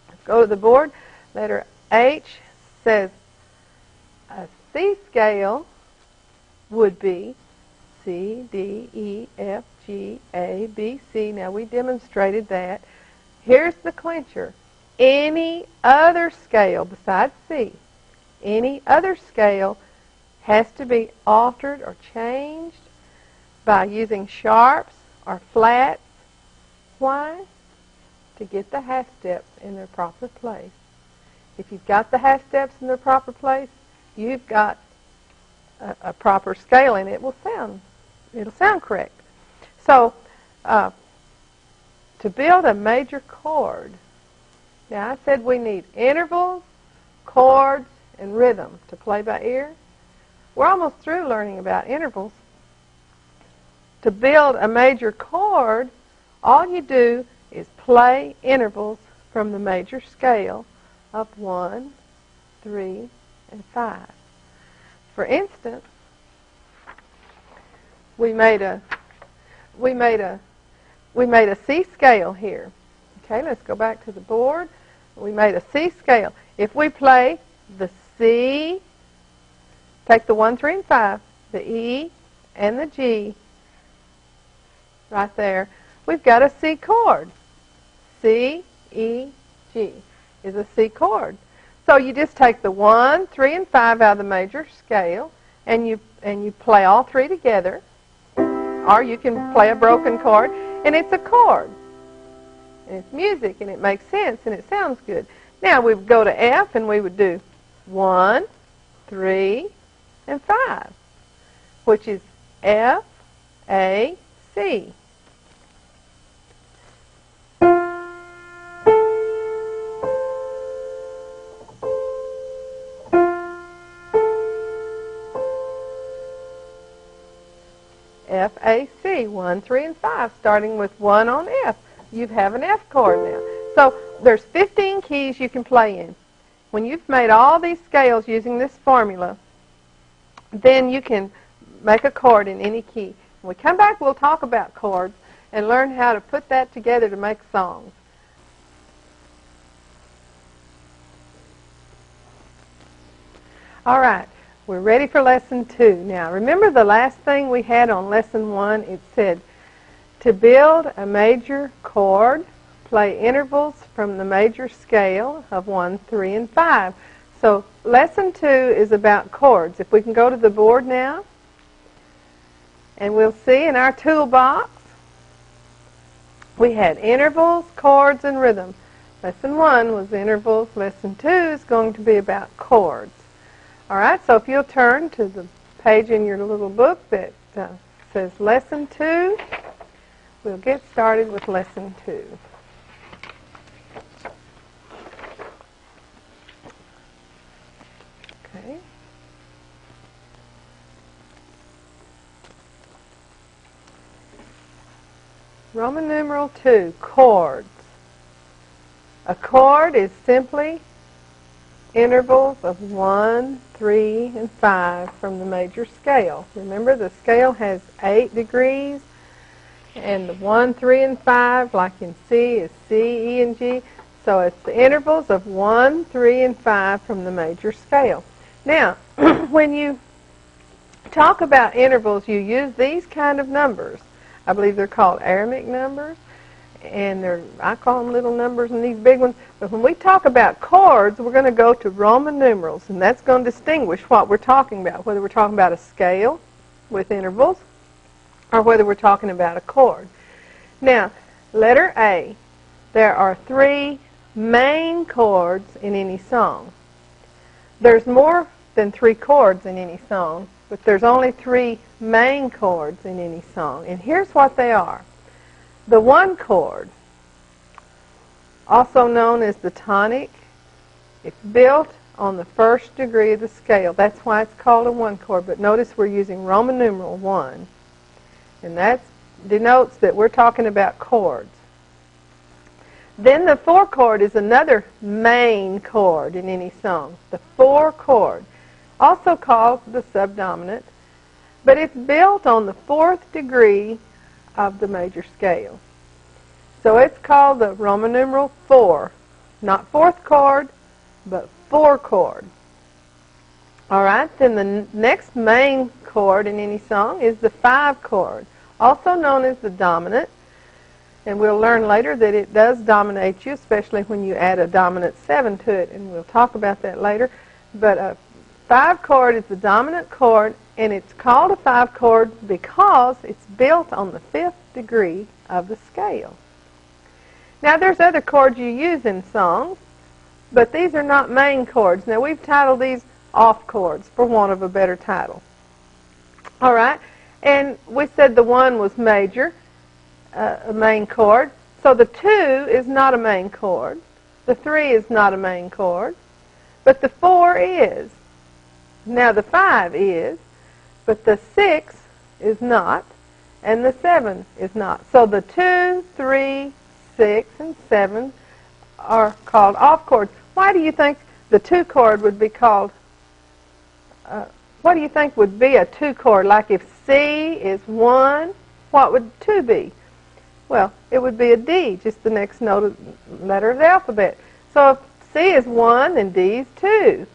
[SPEAKER 1] let's go to the board. Letter H says a C scale would be C, D, E, F, G, A, B, C. Now, we demonstrated that. Here's the clincher. Any other scale besides C, any other scale has to be altered or changed by using sharps or flats. Why? To get the half steps in their proper place. If you've got the half steps in their proper place, you've got a proper scale, and it'll sound correct. So, to build a major chord, now I said we need intervals, chords, and rhythm to play by ear. We're almost through learning about intervals. To build a major chord, all you do is play intervals from the major scale of 1, 3, and 5. For instance, we made a C scale here. Okay, let's go back to the board. We made a C scale. If we play the C, take the 1, 3, and 5, the E, and the G, right there, we've got a C chord. C, E, G is a C chord. So you just take the 1, 3, and 5 out of the major scale, and you play all 3 together, or you can play a broken chord, and it's a chord. And it's music, and it makes sense, and it sounds good. Now we would go to F, and we would do 1, 3, and 5, which is F, A, C. F, A, C, 1, 3, and 5, starting with 1 on F. You have an F chord now. So there's 15 keys you can play in. When you've made all these scales using this formula, then you can make a chord in any key. When we come back, we'll talk about chords and learn how to put that together to make songs. All right, we're ready for Lesson 2. Now, remember the last thing we had on Lesson 1? It said, to build a major chord, play intervals from the major scale of 1, 3, and 5. So, Lesson 2 is about chords. If we can go to the board now, and we'll see in our toolbox, we had intervals, chords, and rhythm. Lesson 1 was intervals. Lesson 2 is going to be about chords. All right, so if you'll turn to the page in your little book that says Lesson 2, we'll get started with Lesson 2. Okay. Roman numeral 2, chords. A chord is simply intervals of 1, 3, and 5 from the major scale. Remember, the scale has 8 degrees, and the 1, 3, and 5, like in C, is C, E, and G. So it's the intervals of 1, 3, and 5 from the major scale. Now, when you talk about intervals, you use these kind of numbers. I believe they're called Aramaic numbers, and I call them little numbers and these big ones. But when we talk about chords, we're going to go to Roman numerals, and that's going to distinguish what we're talking about, whether we're talking about a scale with intervals or whether we're talking about a chord. Now, letter A, there are 3 main chords in any song. There's more than 3 chords in any song, but there's only 3 main chords in any song. And here's what they are. The 1 chord, also known as the tonic, it's built on the 1st degree of the scale. That's why it's called a 1 chord. But notice we're using Roman numeral 1. And that denotes that we're talking about chords. Then the 4 chord is another main chord in any song. The 4 chord, also called the subdominant, but it's built on the 4th degree of the major scale. So it's called the Roman numeral 4. Not 4th chord, but 4 chord. All right, then the next main chord in any song is the 5 chord, also known as the dominant. And we'll learn later that it does dominate you, especially when you add a dominant 7 to it, and we'll talk about that later. But a 5 chord is the dominant chord, and it's called a 5 chord because it's built on the 5th degree of the scale. Now, there's other chords you use in songs, but these are not main chords. Now, we've titled these off chords for want of a better title. All right, and we said the 1 was major, a main chord. So the 2 is not a main chord. The 3 is not a main chord, but the 4 is. Now, the 5 is, but the 6 is not, and the 7 is not. So the 2, 3, 6, and 7 are called off chords. Why do you think the 2 chord would be called, what do you think would be a 2 chord? Like if C is 1, what would 2 be? Well, it would be a D, just the next letter of the alphabet. So if C is 1, then D is 2,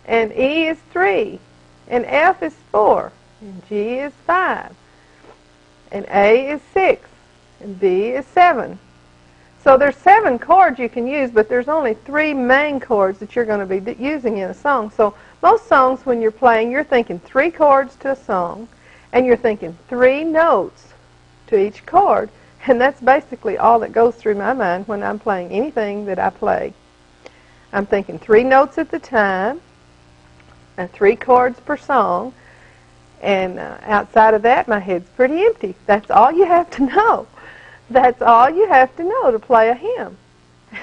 [SPEAKER 1] and E is 3, and F is 4, and G is 5, and A is 6, and B is 7. So there's 7 chords you can use, but there's only 3 main chords that you're going to be using in a song. So most songs, when you're playing, you're thinking 3 chords to a song, and you're thinking 3 notes to each chord. And that's basically all that goes through my mind when I'm playing anything that I play. I'm thinking 3 notes at the time, and 3 chords per song, and outside of that, my head's pretty empty. That's all you have to know. That's all you have to know to play a hymn.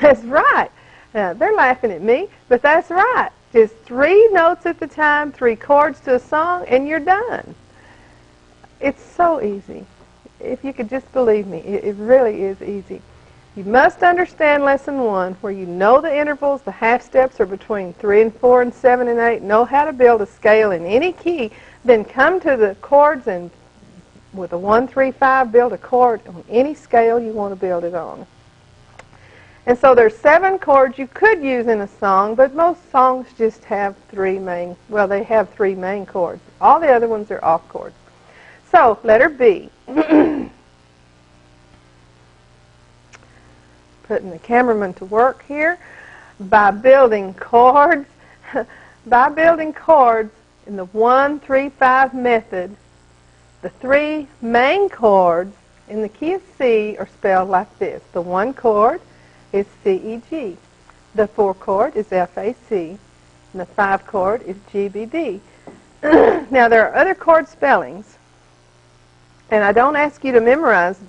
[SPEAKER 1] That's right. Now, they're laughing at me, but that's right. Just 3 notes at the time, 3 chords to a song, and you're done. It's so easy. If you could just believe me, it really is easy. You must understand Lesson 1, where you know the intervals, the half steps are between 3 and 4 and 7 and 8, know how to build a scale in any key, then come to the chords and with a 1, 3, 5, build a chord on any scale you want to build it on. And so there's 7 chords you could use in a song, but most songs just have 3 main, well, they have 3 main chords. All the other ones are off chords. So, letter B. Putting the cameraman to work here. By building chords, in the 1, 3, 5 method, the 3 main chords in the key of C are spelled like this. The 1 chord is C, E, G. The 4 chord is F, A, C. And the 5 chord is G, B, D. Now, there are other chord spellings, and I don't ask you to memorize.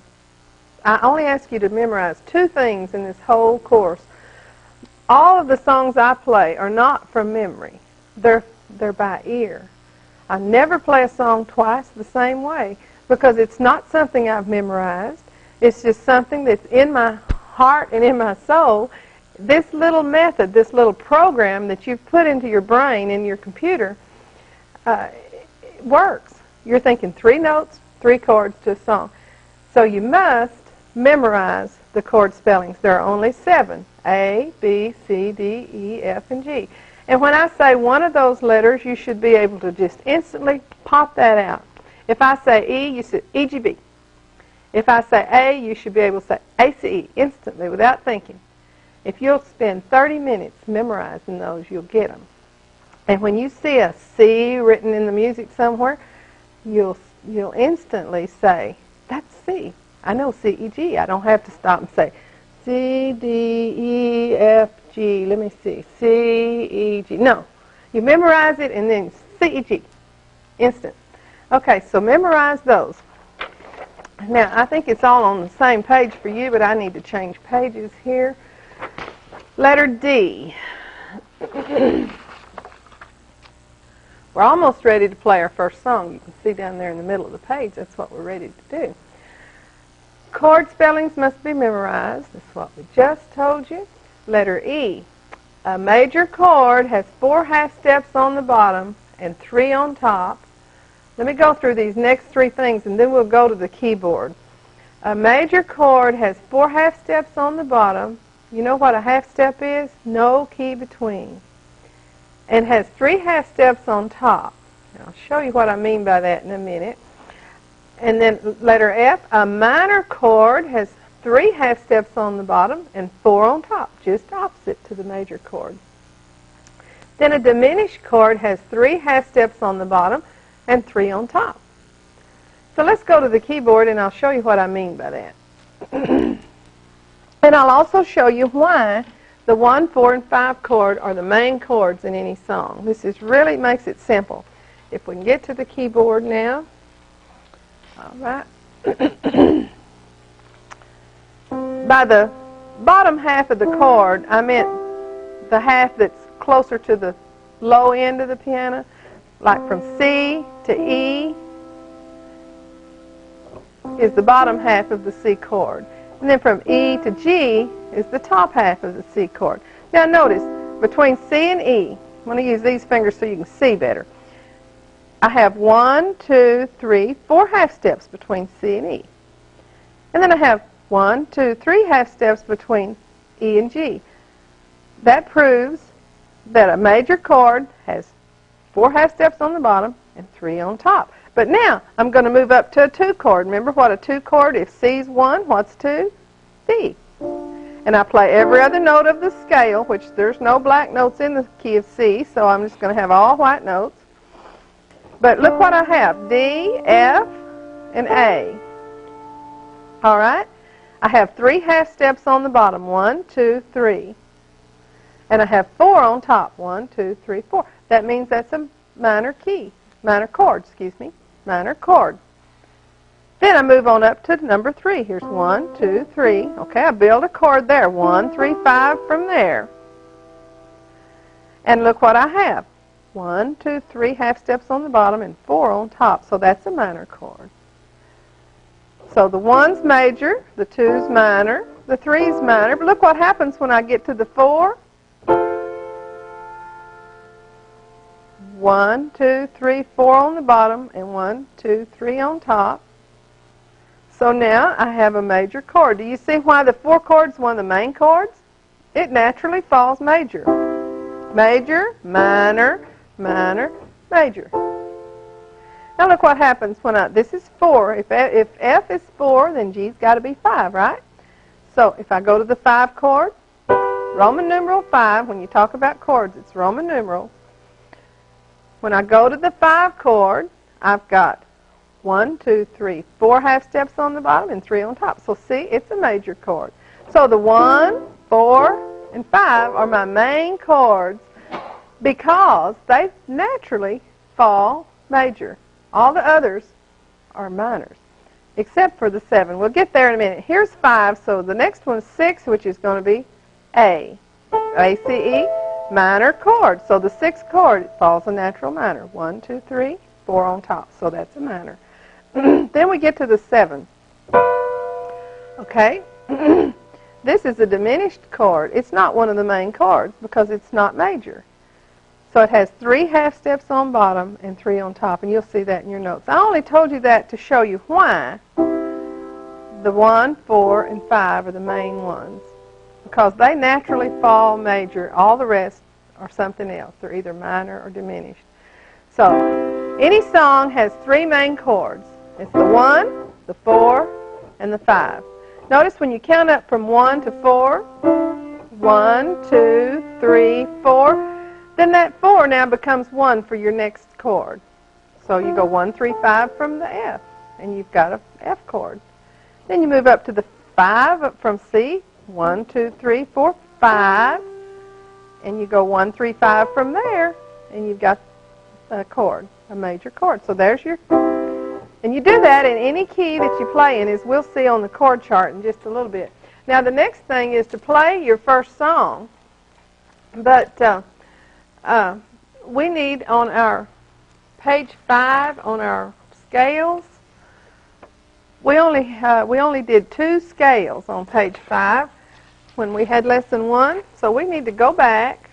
[SPEAKER 1] I only ask you to memorize 2 things in this whole course. All of the songs I play are not from memory. They're by ear. I never play a song twice the same way because it's not something I've memorized. It's just something that's in my heart and in my soul. This little method, this little program that you've put into your brain, in your computer, works. You're thinking 3 notes, 3 chords to a song. So you must memorize the chord spellings. There are only 7. A, B, C, D, E, F, and G. And when I say one of those letters, you should be able to just instantly pop that out. If I say E, you say E, G, B. If I say A, you should be able to say A, C, E instantly without thinking. If you'll spend 30 minutes memorizing those, you'll get them. And when you see a C written in the music somewhere, you'll instantly say, that's C. I know C, E, G. I don't have to stop and say C, D, E, F, G. Let me see. C, E, G. No. You memorize it and then C, E, G. Instant. Okay, so memorize those. Now, I think it's all on the same page for you, but I need to change pages here. Letter D. We're almost ready to play our first song. You can see down there in the middle of the page, that's what we're ready to do. Chord spellings must be memorized. That's what we just told you. Letter E. A major chord has 4 half steps on the bottom and 3 on top. Let me go through these next 3 things and then we'll go to the keyboard. A major chord has 4 half steps on the bottom. You know what a half step is? No key between. And has 3 half steps on top. And I'll show you what I mean by that in a minute. And then letter F, a minor chord has 3 half steps on the bottom and 4 on top, just opposite to the major chord. Then a diminished chord has 3 half steps on the bottom and 3 on top. So let's go to the keyboard and I'll show you what I mean by that. And I'll also show you why the 1, 4, and 5 chord are the main chords in any song. This is really makes it simple. If we can get to the keyboard now. All right. By the bottom half of the chord, I meant the half that's closer to the low end of the piano, like from C to E is the bottom half of the C chord. And then from E to G is the top half of the C chord. Now notice, between C and E, I'm going to use these fingers so you can see better. I have 1, 2, 3, 4 half steps between C and E. And then I have 1, 2, 3 half steps between E and G. That proves that a major chord has 4 half steps on the bottom and 3 on top. But now I'm going to move up to a 2 chord. Remember what a 2 chord, if C's 1, what's 2? C. And I play every other note of the scale, which there's no black notes in the key of C, so I'm just going to have all white notes. But look what I have, D, F, and A. All right? I have 3 half steps on the bottom, 1, 2, 3. And I have 4 on top, 1, 2, 3, 4. That means that's a minor chord. Minor chord. Then I move on up to number 3. Here's 1, 2, 3. Okay, I build a chord there, 1, 3, 5 from there. And look what I have. 1, 2, 3 half steps on the bottom and 4 on top. So that's a minor chord. So the 1's major, the 2's minor, the 3's minor. But look what happens when I get to the 4. 1, 2, 3, 4 on the bottom and 1, 2, 3 on top. So now I have a major chord. Do you see why the 4 chords is one of the main chords? It naturally falls major. Major, minor, minor, major. Now look what happens when this is 4. If F is 4, then G's got to be 5, right? So if I go to the 5 chord, Roman numeral 5, when you talk about chords, it's Roman numeral. When I go to the 5 chord, I've got 1, 2, 3, 4 half steps on the bottom and 3 on top. So see, it's a major chord. So the 1, 4, and 5 are my main chords because they naturally fall major. All the others are minors, except for the 7. We'll get there in a minute. Here's 5, so the next one's 6, which is going to be A. A-C-E, minor chord. So the 6th chord falls a natural minor. 1, 2, 3, 4 on top. So that's a minor. Then we get to the 7. Okay? This is a diminished chord. It's not one of the main chords because it's not major. So it has 3 half steps on bottom and 3 on top, and you'll see that in your notes. I only told you that to show you why the 1, 4, and 5 are the main ones, because they naturally fall major. All the rest are something else. They're either minor or diminished. So any song has 3 main chords. It's the 1, the 4, and the 5. Notice when you count up from 1 to 4, 1, 2, 3, 4, then that 4 now becomes 1 for your next chord. So you go 1, 3, 5 from the F, and you've got an F chord. Then you move up to the 5 up from C, 1, 2, 3, 4, 5, and you go 1, 3, 5 from there, and you've got a chord, a major chord. So there's your, and you do that in any key that you play in, as we'll see on the chord chart in just a little bit. Now the next thing is to play your first song, but we need on our page 5 on our scales, we only did 2 scales on page 5 when we had lesson 1, so we need to go back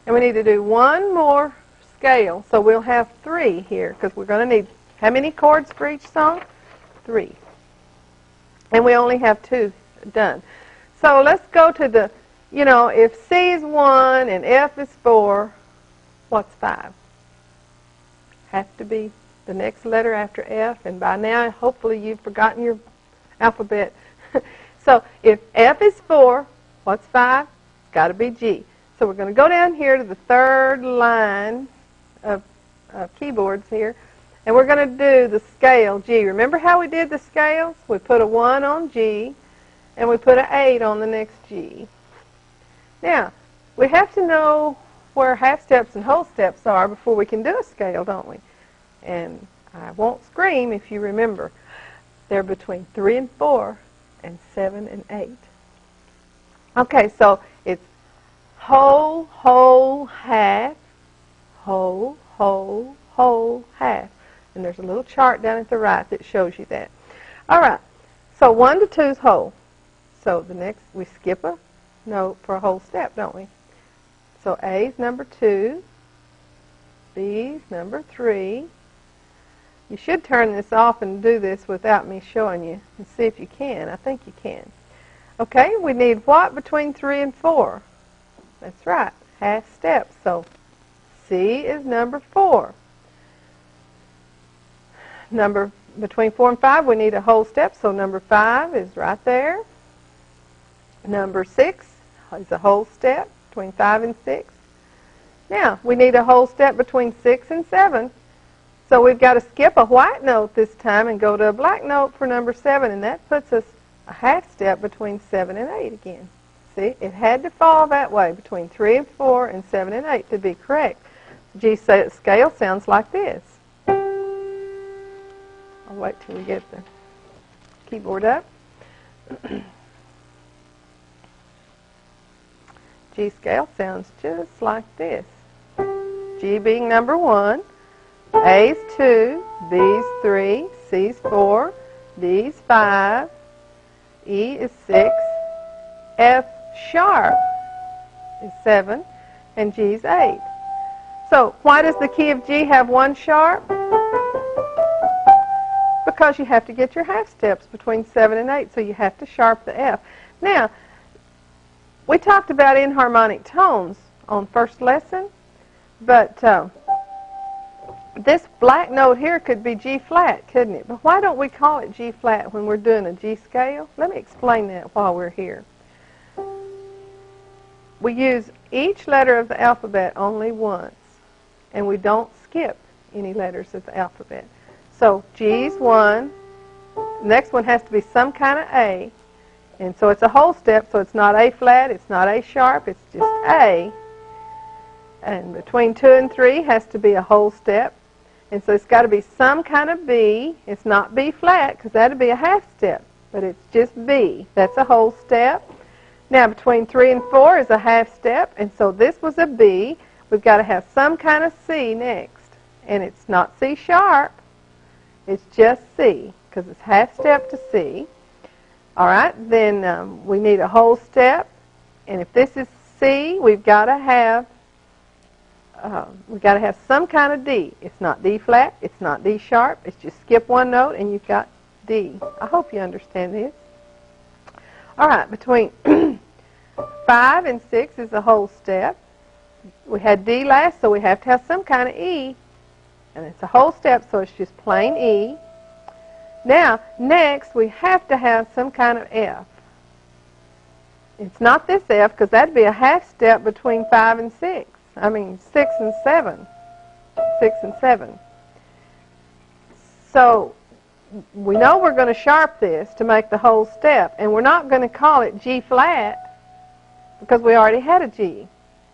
[SPEAKER 1] and we need to do 1 more scale. So we'll have 3 here because we're going to need how many chords for each song? 3. And we only have 2 done. So let's go to the, you know, if C is 1 and F is 4, what's 5? Has to be the next letter after F, and by now hopefully you've forgotten your alphabet. So if F is 4, what's 5? It's got to be G. So we're going to go down here to the 3rd line of keyboards here, and we're going to do the scale G. Remember how we did the scales? We put a 1 on G, and we put an 8 on the next G. Now, we have to know where half steps and whole steps are before we can do a scale, don't we? And I won't scream if you remember. They're between 3 and 4 and 7 and 8. Okay, so it's whole, whole, half, whole, whole, whole, half. And there's a little chart down at the right that shows you that. All right, so 1 to 2 is whole. So the next, we skip a note for a whole step, don't we? So A is number 2, B is number 3. You should turn this off and do this without me showing you and see if you can. I think you can. Okay, we need what between 3 and 4? That's right, half steps. So C is number 4. Number between 4 and 5, we need a whole step, so number 5 is right there. Number 6 is a whole step between 5 and 6. Now, we need a whole step between 6 and 7. So we've got to skip a white note this time and go to a black note for number 7, and that puts us a half step between 7 and 8 again. See, it had to fall that way, between 3 and 4 and 7 and 8 to be correct. G scale sounds like this. I'll wait till we get the keyboard up. G scale sounds just like this. G being number 1, A's 2, B's 3, C's 4, D's 5, E is 6, F sharp is 7, and G's 8. So why does the key of G have 1 sharp? because you have to get your half steps between 7 and 8, so you have to sharp the F. Now, we talked about inharmonic tones on first lesson, but this black note here could be G flat, couldn't it? But why don't we call it G flat when we're doing a G scale? Let me explain that while we're here. We use each letter of the alphabet only once, and we don't skip any letters of the alphabet. So G's one, the next one has to be some kind of A, and so it's a whole step, so it's not A flat, it's not A sharp, it's just A. And between 2 and 3 has to be a whole step, and so it's got to be some kind of B. It's not B flat, because that would be a half step, but it's just B. That's a whole step. Now between 3 and 4 is a half step, and so this was a B. We've got to have some kind of C next, and it's not C sharp, it's just C, because it's half step to C. All right, then we need a whole step, and if this is C, we've got to have some kind of D. It's not D flat, it's not D sharp, it's just skip one note and you've got D. I hope you understand this. All right, between 5 and 6 is a whole step. We had D last, so we have to have some kind of E, and it's a whole step, so it's just plain E. Now, next, we have to have some kind of F. It's not this F, because that'd be a half step between 5 and 6. I mean, 6 and 7. 6 and 7. So, we know we're going to sharp this to make the whole step, and we're not going to call it G flat because we already had a G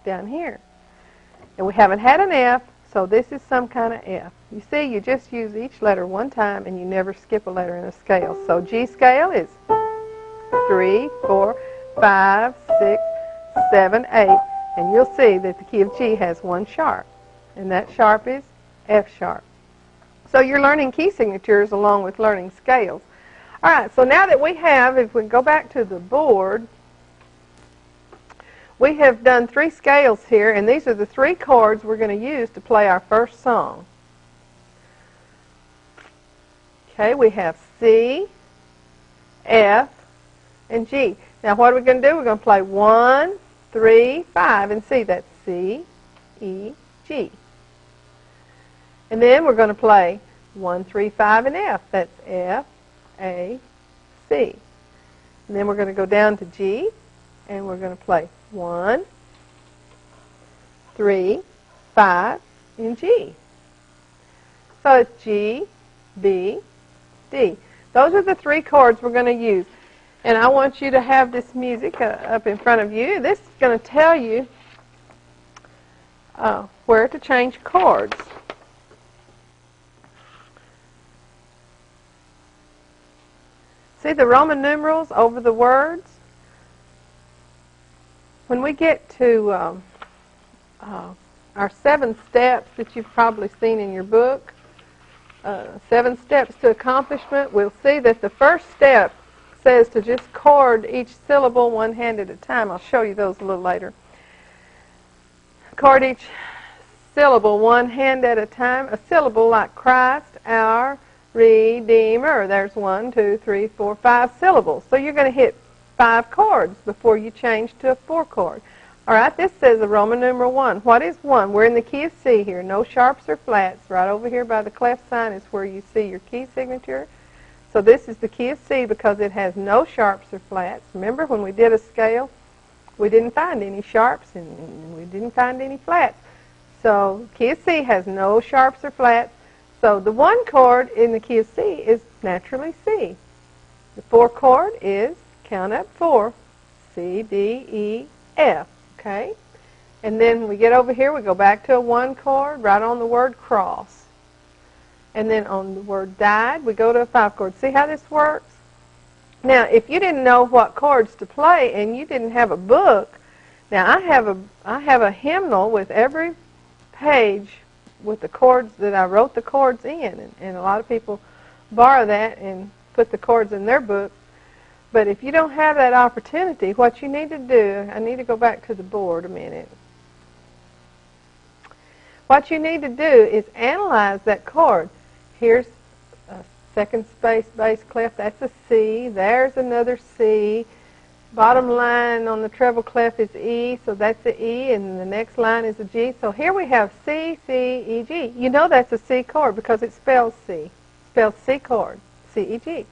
[SPEAKER 1] down here. And we haven't had an F, so this is some kind of F. You see, you just use each letter one time and you never skip a letter in a scale. So G scale is 3, 4, 5, 6, 7, 8, and you'll see that the key of G has one sharp, and that sharp is F sharp. So you're learning key signatures along with learning scales. All right, so now that we have, if we go back to the board, we have done 3 scales here, and these are the 3 chords we're going to use to play our first song. Okay, we have C, F, and G. Now what are we going to do? We're going to play 1, 3, 5, and C. That's C, E, G. And then we're going to play 1, 3, 5, and F. That's F, A, C. And then we're going to go down to G, and we're going to play 1, 3, 5, and G. So it's G, B, D. Those are the 3 chords we're going to use. And I want you to have this music up in front of you. This is going to tell you where to change chords. See the Roman numerals over the words? When we get to our 7 steps that you've probably seen in your book, 7 steps to accomplishment, we'll see that the first step says to just chord each syllable one hand at a time. I'll show you those a little later. Chord each syllable one hand at a time. A syllable like Christ, our Redeemer. There's 1, 2, 3, 4, 5 syllables. So you're going to hit 5 chords before you change to a 4 chord. All right, this says a Roman numeral 1. What is 1? We're in the key of C here. No sharps or flats. Right over here by the clef sign is where you see your key signature. So this is the key of C because it has no sharps or flats. Remember when we did a scale, we didn't find any sharps and we didn't find any flats. So key of C has no sharps or flats. So the 1 chord in the key of C is naturally C. The 4 chord is, count up 4, C, D, E, F. Okay? And then when we get over here, we go back to a 1 chord, right on the word cross. And then on the word died, we go to a 5 chord. See how this works? Now, if you didn't know what chords to play and you didn't have a book, now I have a hymnal with every page with the chords that I wrote the chords in. And a lot of people borrow that and put the chords in their book. But if you don't have that opportunity, what you need to do, I need to go back to the board a minute. What you need to do is analyze that chord. Here's second space bass clef, that's a C. There's another C. Bottom line on the treble clef is E, so that's an E, and the next line is a G. So here we have C, C, E, G. You know that's a C chord because it spells C. It spells C chord, C, E, G.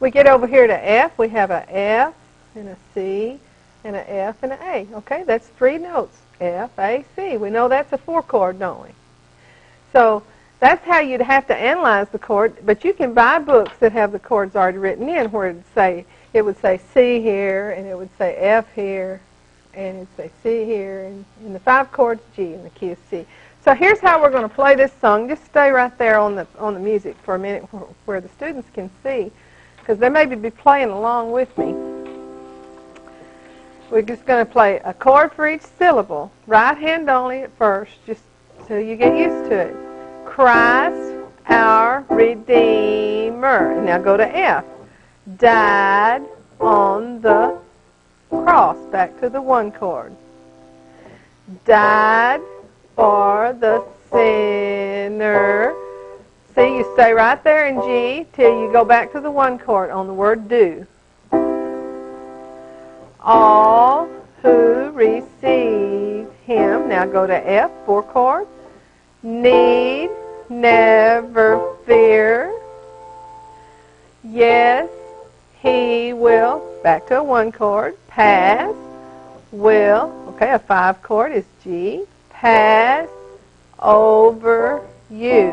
[SPEAKER 1] We get over here to F. We have a F and a C and a F and an A. Okay, that's 3 notes. F, A, C. We know that's a 4 chord, don't we? So that's how you'd have to analyze the chord, but you can buy books that have the chords already written in where it would say C here, and it would say F here, and it would say C here, and in the 5 chords G, and the key is C. So here's how we're going to play this song. Just stay right there on the music for a minute where the students can see, because they may be playing along with me. We're just going to play a chord for each syllable, right hand only at first, just so you get used to it. Christ our Redeemer. Now go to F. Died on the cross. Back to the 1 chord. Died for the sinner. See, you stay right there in G till you go back to the 1 chord on the word do. All who receive him. Now go to F, 4 chord. Need never fear. Yes, he will. Back to a 1 chord. Pass. Will. Okay, a 5 chord is G. Pass over you.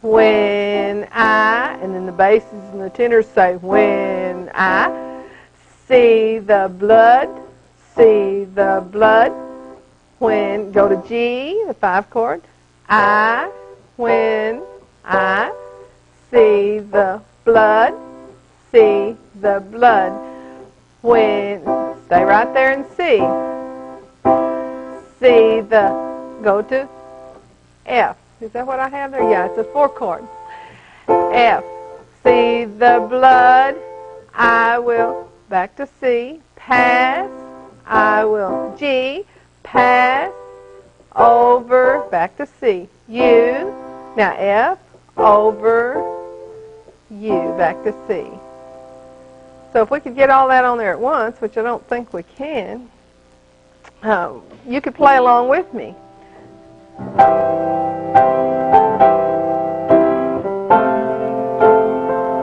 [SPEAKER 1] When I, and then the basses and the tenors say, when I see the blood, see the blood. When, go to G, the 5 chord. When I see the blood, see the blood. When, stay right there and see. See the, go to F. Is that what I have there? Yeah, it's a 4 chord. F. See the blood, I will, back to C. Pass, I will. G. Pass over, back to C. U, now F, over U, back to C. So if we could get all that on there at once, which I don't think we can, you could play along with me.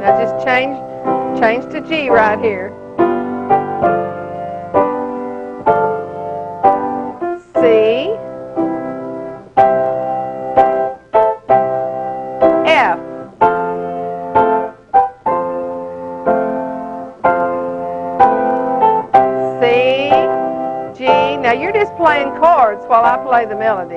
[SPEAKER 1] Now just change to G right here. C, F, C, G. Now you're just playing chords while I play the melody.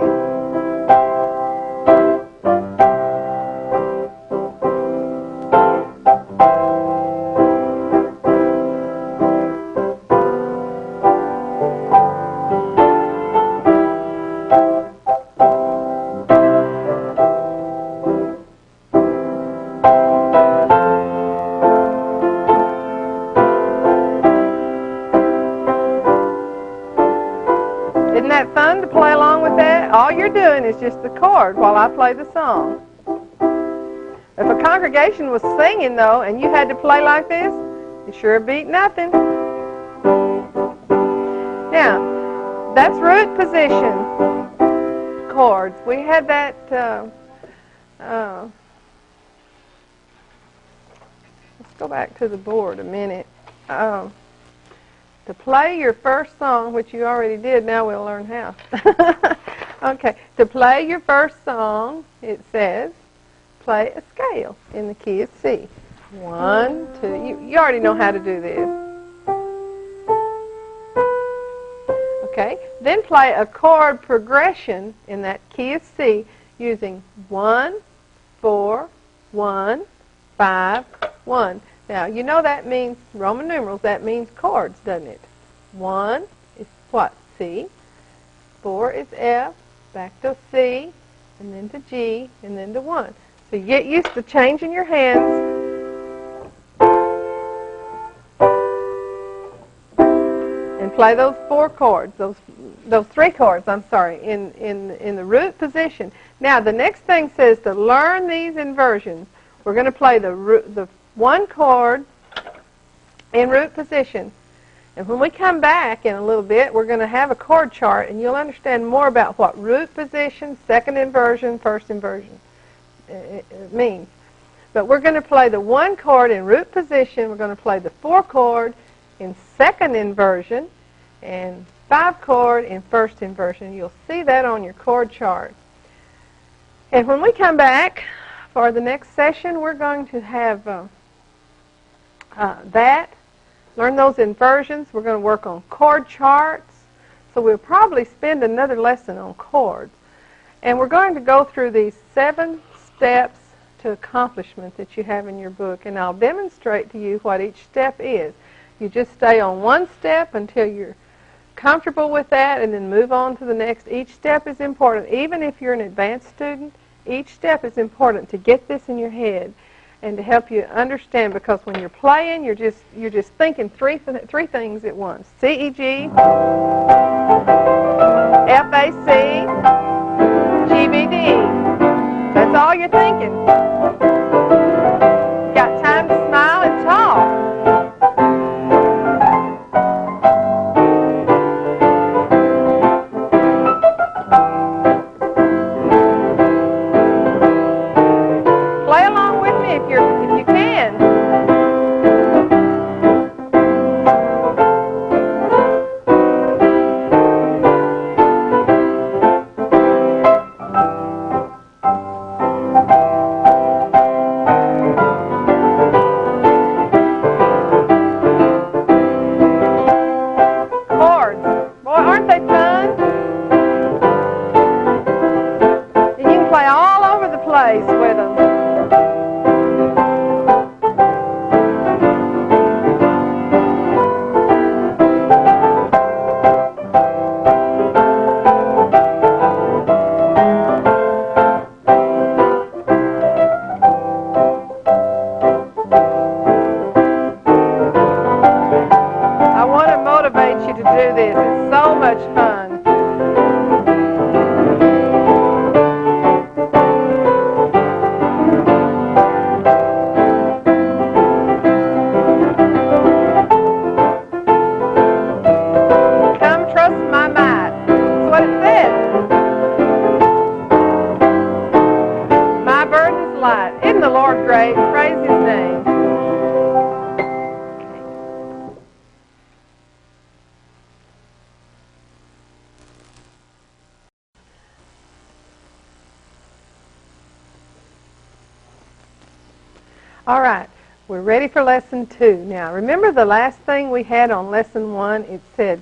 [SPEAKER 1] Isn't that fun to play along with that? All you're doing is just the chord while I play the song. If a congregation was singing, though, and you had to play like this, it sure beat nothing. Now, that's root position chords. We had that, let's go back to the board a minute. To play your first song, which you already did, now we'll learn how. Okay, to play your first song, it says, play a scale in the key of C. 1, 2, you already know how to do this. Okay, then play a chord progression in that key of C using 1, 4, 1, 5, 1. Now, you know that means, Roman numerals, that means chords, doesn't it? 1 is what? C. 4 is F, back to C, and then to G, and then to 1. So you get used to changing your hands. And play those 4 chords, those 3 chords, I'm sorry, in the root position. Now, the next thing says to learn these inversions. We're going to play the one chord in root position. And when we come back in a little bit, we're going to have a chord chart, and you'll understand more about what root position, second inversion, first inversion means. But we're going to play the one chord in root position. We're going to play the 4 chord in second inversion and 5 chord in first inversion. You'll see that on your chord chart. And when we come back for the next session, we're going to have learn those inversions. We're going to work on chord charts. So we'll probably spend another lesson on chords. And we're going to go through these 7 steps to accomplishment that you have in your book. And I'll demonstrate to you what each step is. You just stay on one step until you're comfortable with that and then move on to the next. Each step is important. Even if you're an advanced student, each step is important to get this in your head and to help you understand, because when you're playing, you're just thinking three things at once. C, E, G, F, A, C, G, B, D. That's all you're thinking. You got time to smile and talk. Play along with me if you can. Chords. Boy, aren't they fun? And you can play all over the place with them. I want to motivate you to do this. It's so much fun. Come trust my might. That's what it says. My burden is light. Isn't the Lord great? Praise His name. All right, we're ready for lesson 2. Now, remember the last thing we had on lesson 1? It said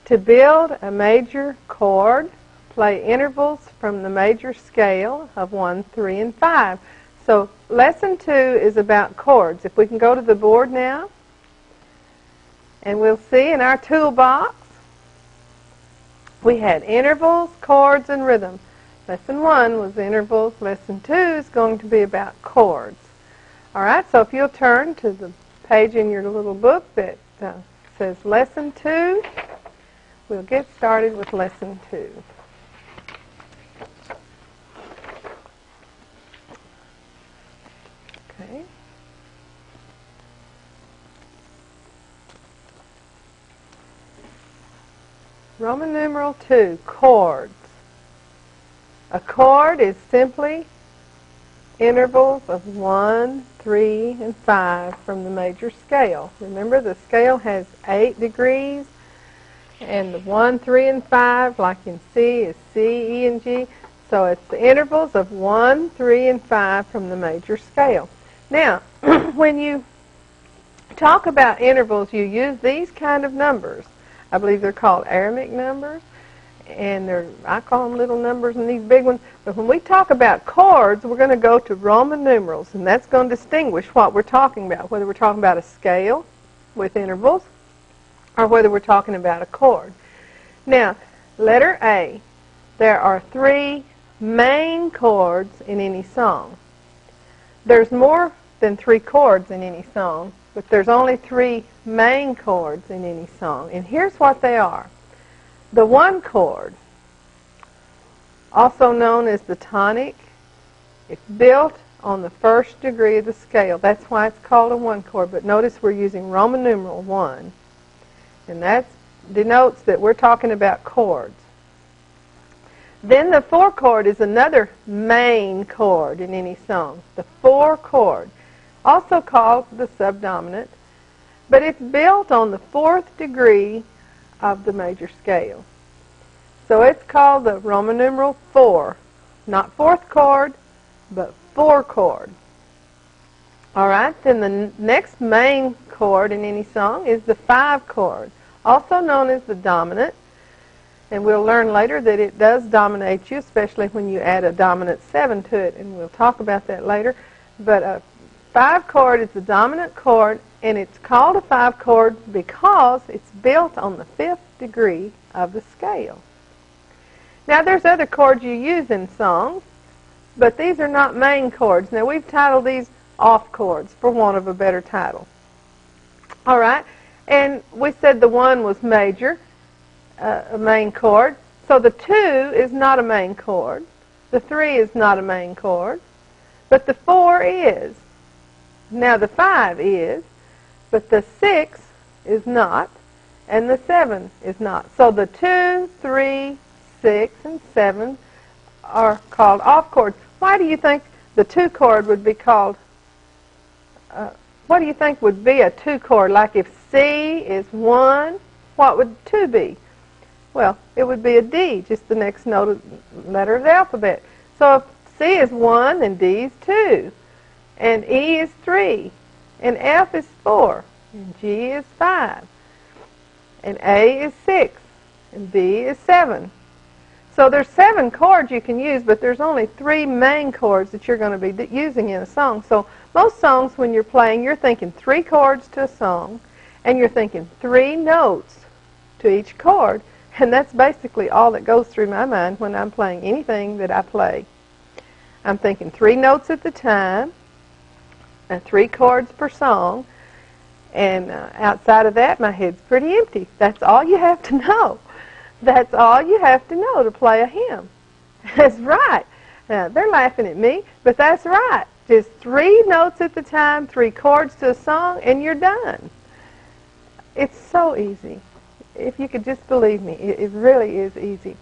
[SPEAKER 1] to build a major chord, play intervals from the major scale of 1, 3, and 5. So lesson 2 is about chords. If we can go to the board now, and we'll see in our toolbox, we had intervals, chords, and rhythm. Lesson 1 was intervals. Lesson 2 is going to be about chords. All right, so if you'll turn to the page in your little book that says Lesson 2, we'll get started with Lesson 2. Okay. Roman numeral 2, chords. A chord is simply intervals of 1, 3, and 5 from the major scale. Remember, the scale has 8 degrees, and the 1, 3, and 5, like in C, is C, E, and G. So it's the intervals of 1, 3, and 5 from the major scale. Now, when you talk about intervals, you use these kind of numbers. I believe they're called Aramaic numbers. And I call them little numbers and these big ones. But when we talk about chords, we're going to go to Roman numerals, and that's going to distinguish what we're talking about, whether we're talking about a scale with intervals or whether we're talking about a chord. Now, letter A, there are 3 main chords in any song. There's more than 3 chords in any song, but there's only 3 main chords in any song. And here's what they are. The 1 chord, also known as the tonic, it's built on the first degree of the scale. That's why it's called a 1 chord. But notice we're using Roman numeral 1. And that denotes that we're talking about chords. Then the 4 chord is another main chord in any song. The 4 chord, also called the subdominant, but it's built on the 4th degree of the major scale. So it's called the Roman numeral 4. Not 4th chord, but 4 chord. All right, then the next main chord in any song is the 5 chord, also known as the dominant. And we'll learn later that it does dominate you, especially when you add a dominant 7 to it, and we'll talk about that later. But a 5 chord is the dominant chord, and it's called a 5 chord because it's built on the 5th degree of the scale. Now, there's other chords you use in songs, but these are not main chords. Now, we've titled these off chords, for want of a better title. All right, and we said the 1 was major, a main chord. So the 2 is not a main chord. The 3 is not a main chord. But the 4 is. Now, the 5 is, but the 6 is not, and the 7 is not. So the 2, 3, 6, and 7 are called off chords. Why do you think the 2 chord would be called, what do you think would be a 2 chord? Like if C is 1, what would 2 be? Well, it would be a D, just the next letter of the alphabet. So if C is 1, then D is 2, and E is 3, and F is 4, and G is 5, and A is 6, and B is 7. So there's 7 chords you can use, but there's only 3 main chords that you're going to be using in a song. So most songs, when you're playing, you're thinking 3 chords to a song, and you're thinking 3 notes to each chord, and that's basically all that goes through my mind when I'm playing anything that I play. I'm thinking 3 notes at the time, and 3 chords per song, and outside of that, my head's pretty empty. That's all you have to know. That's all you have to know to play a hymn. That's right. Now, they're laughing at me, but that's right. Just 3 notes at the time, 3 chords to a song, and you're done. It's so easy. If you could just believe me, it really is easy.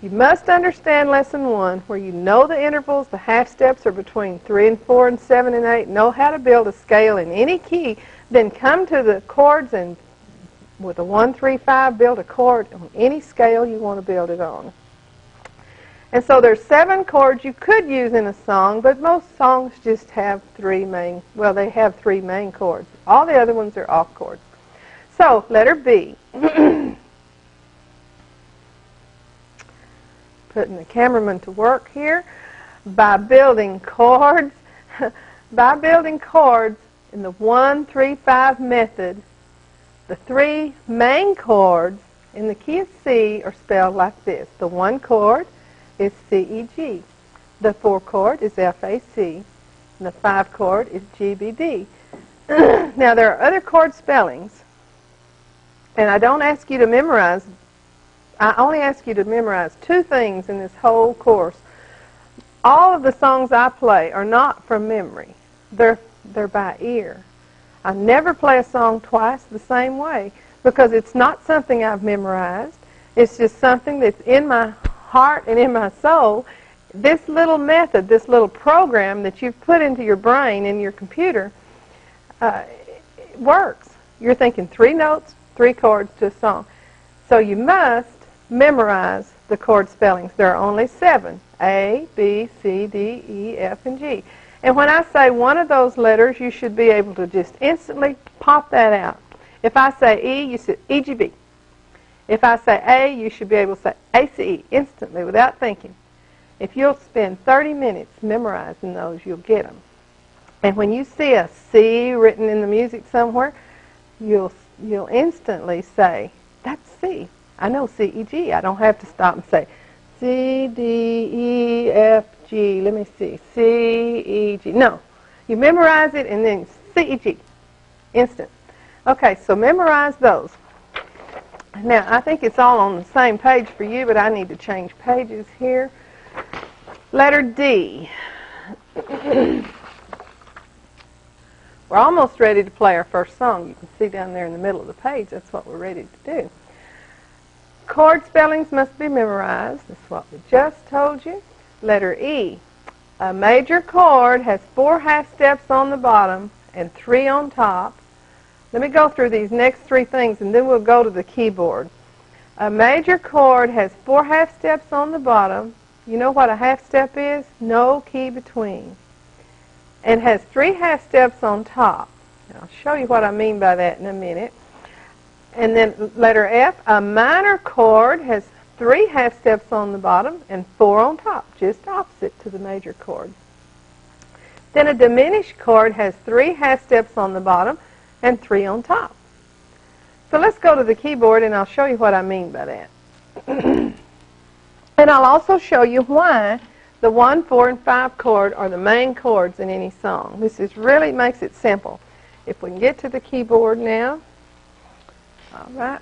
[SPEAKER 1] You must understand Lesson 1, where you know the intervals, the half steps are between 3 and 4 and 7 and 8, know how to build a scale in any key, then come to the chords and with a 1, 3, 5, build a chord on any scale you want to build it on. And so there's 7 chords you could use in a song, but most songs just have 3 main, well, they have 3 main chords. All the other ones are off chords. So, letter B. Putting the cameraman to work here. By building chords, in the 1, 3, 5 method, the 3 main chords in the key of C are spelled like this. The 1 chord is C, E, G. The 4 chord is F, A, C. And the 5 chord is G, B, D. Now, there are other chord spellings. And I don't ask you to memorize, I only ask you to memorize 2 things in this whole course. All of the songs I play are not from memory. They're by ear. I never play a song twice the same way because it's not something I've memorized. It's just something that's in my heart and in my soul. This little method, this little program that you've put into your brain, in your computer, works. You're thinking 3 notes, 3 chords to a song. So you must memorize the chord spellings. There are only 7. A, B, C, D, E, F, and G. And when I say one of those letters, you should be able to just instantly pop that out. If I say E, you say E, G, B. If I say A, you should be able to say A, C, E instantly without thinking. If you'll spend 30 minutes memorizing those, you'll get them. And when you see a C written in the music somewhere, you'll instantly say, that's C. I know C, E, G. I don't have to stop and say C, D, E, F, G. Let me see. C, E, G. No. You memorize it and then C, E, G. Instant. Okay, so memorize those. Now, I think it's all on the same page for you, but I need to change pages here. Letter D. We're almost ready to play our first song. You can see down there in the middle of the page, that's what we're ready to do. Chord spellings must be memorized. That's what we just told you. Letter E. A major chord has 4 half steps on the bottom and 3 on top. Let me go through these next 3 things and then we'll go to the keyboard. A major chord has 4 half steps on the bottom. You know what a half step is? No key between. And has 3 half steps on top. I'll show you what I mean by that in a minute. And then letter F, a minor chord has 3 half steps on the bottom and 4 on top, just opposite to the major chord. Then a diminished chord has 3 half steps on the bottom and 3 on top. So let's go to the keyboard and I'll show you what I mean by that. And I'll also show you why the 1, 4, and 5 chord are the main chords in any song. This really makes it simple. If we can get to the keyboard now. All right.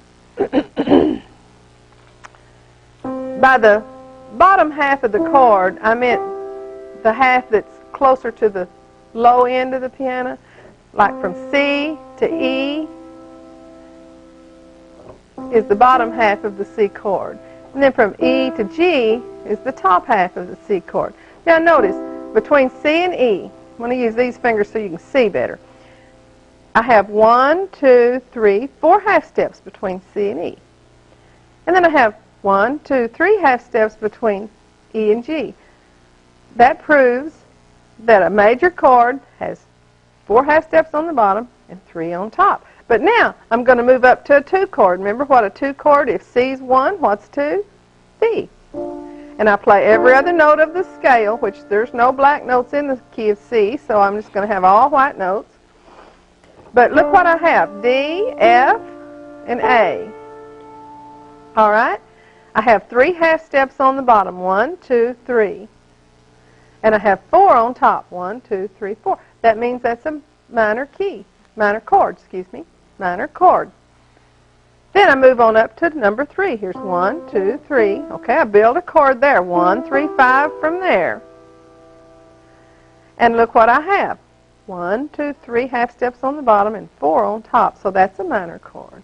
[SPEAKER 1] By the bottom half of the chord, I meant the half that's closer to the low end of the piano, like from C to E is the bottom half of the C chord. And then from E to G is the top half of the C chord. Now notice, between C and E, I'm going to use these fingers so you can see better. I have 1, 2, 3, 4 half steps between C and E. And then I have 1, 2, 3 half steps between E and G. That proves that a major chord has 4 half steps on the bottom and 3 on top. But now I'm going to move up to a 2 chord. Remember what a 2 chord, if C's 1, what's 2? C. And I play every other note of the scale, which there's no black notes in the key of C, so I'm just going to have all white notes. But look what I have, D, F, and A. All right? I have 3 half steps on the bottom, 1, 2, 3. And I have 4 on top, 1, 2, 3, 4. That means that's a minor chord. Minor chord. Then I move on up to number 3. Here's 1, 2, 3. Okay, I build a chord there. 1, 3, 5 from there. And look what I have. 1, 2, 3 half steps on the bottom and 4 on top. So that's a minor chord.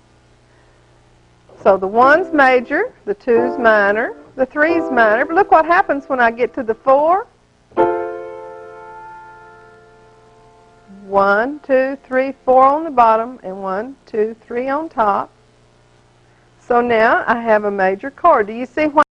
[SPEAKER 1] So the 1's major, the 2's minor, the 3's minor. But look what happens when I get to the 4. 1, 2, 3, 4 on the bottom, and 1, 2, 3 on top. So now I have a major chord. Do you see why?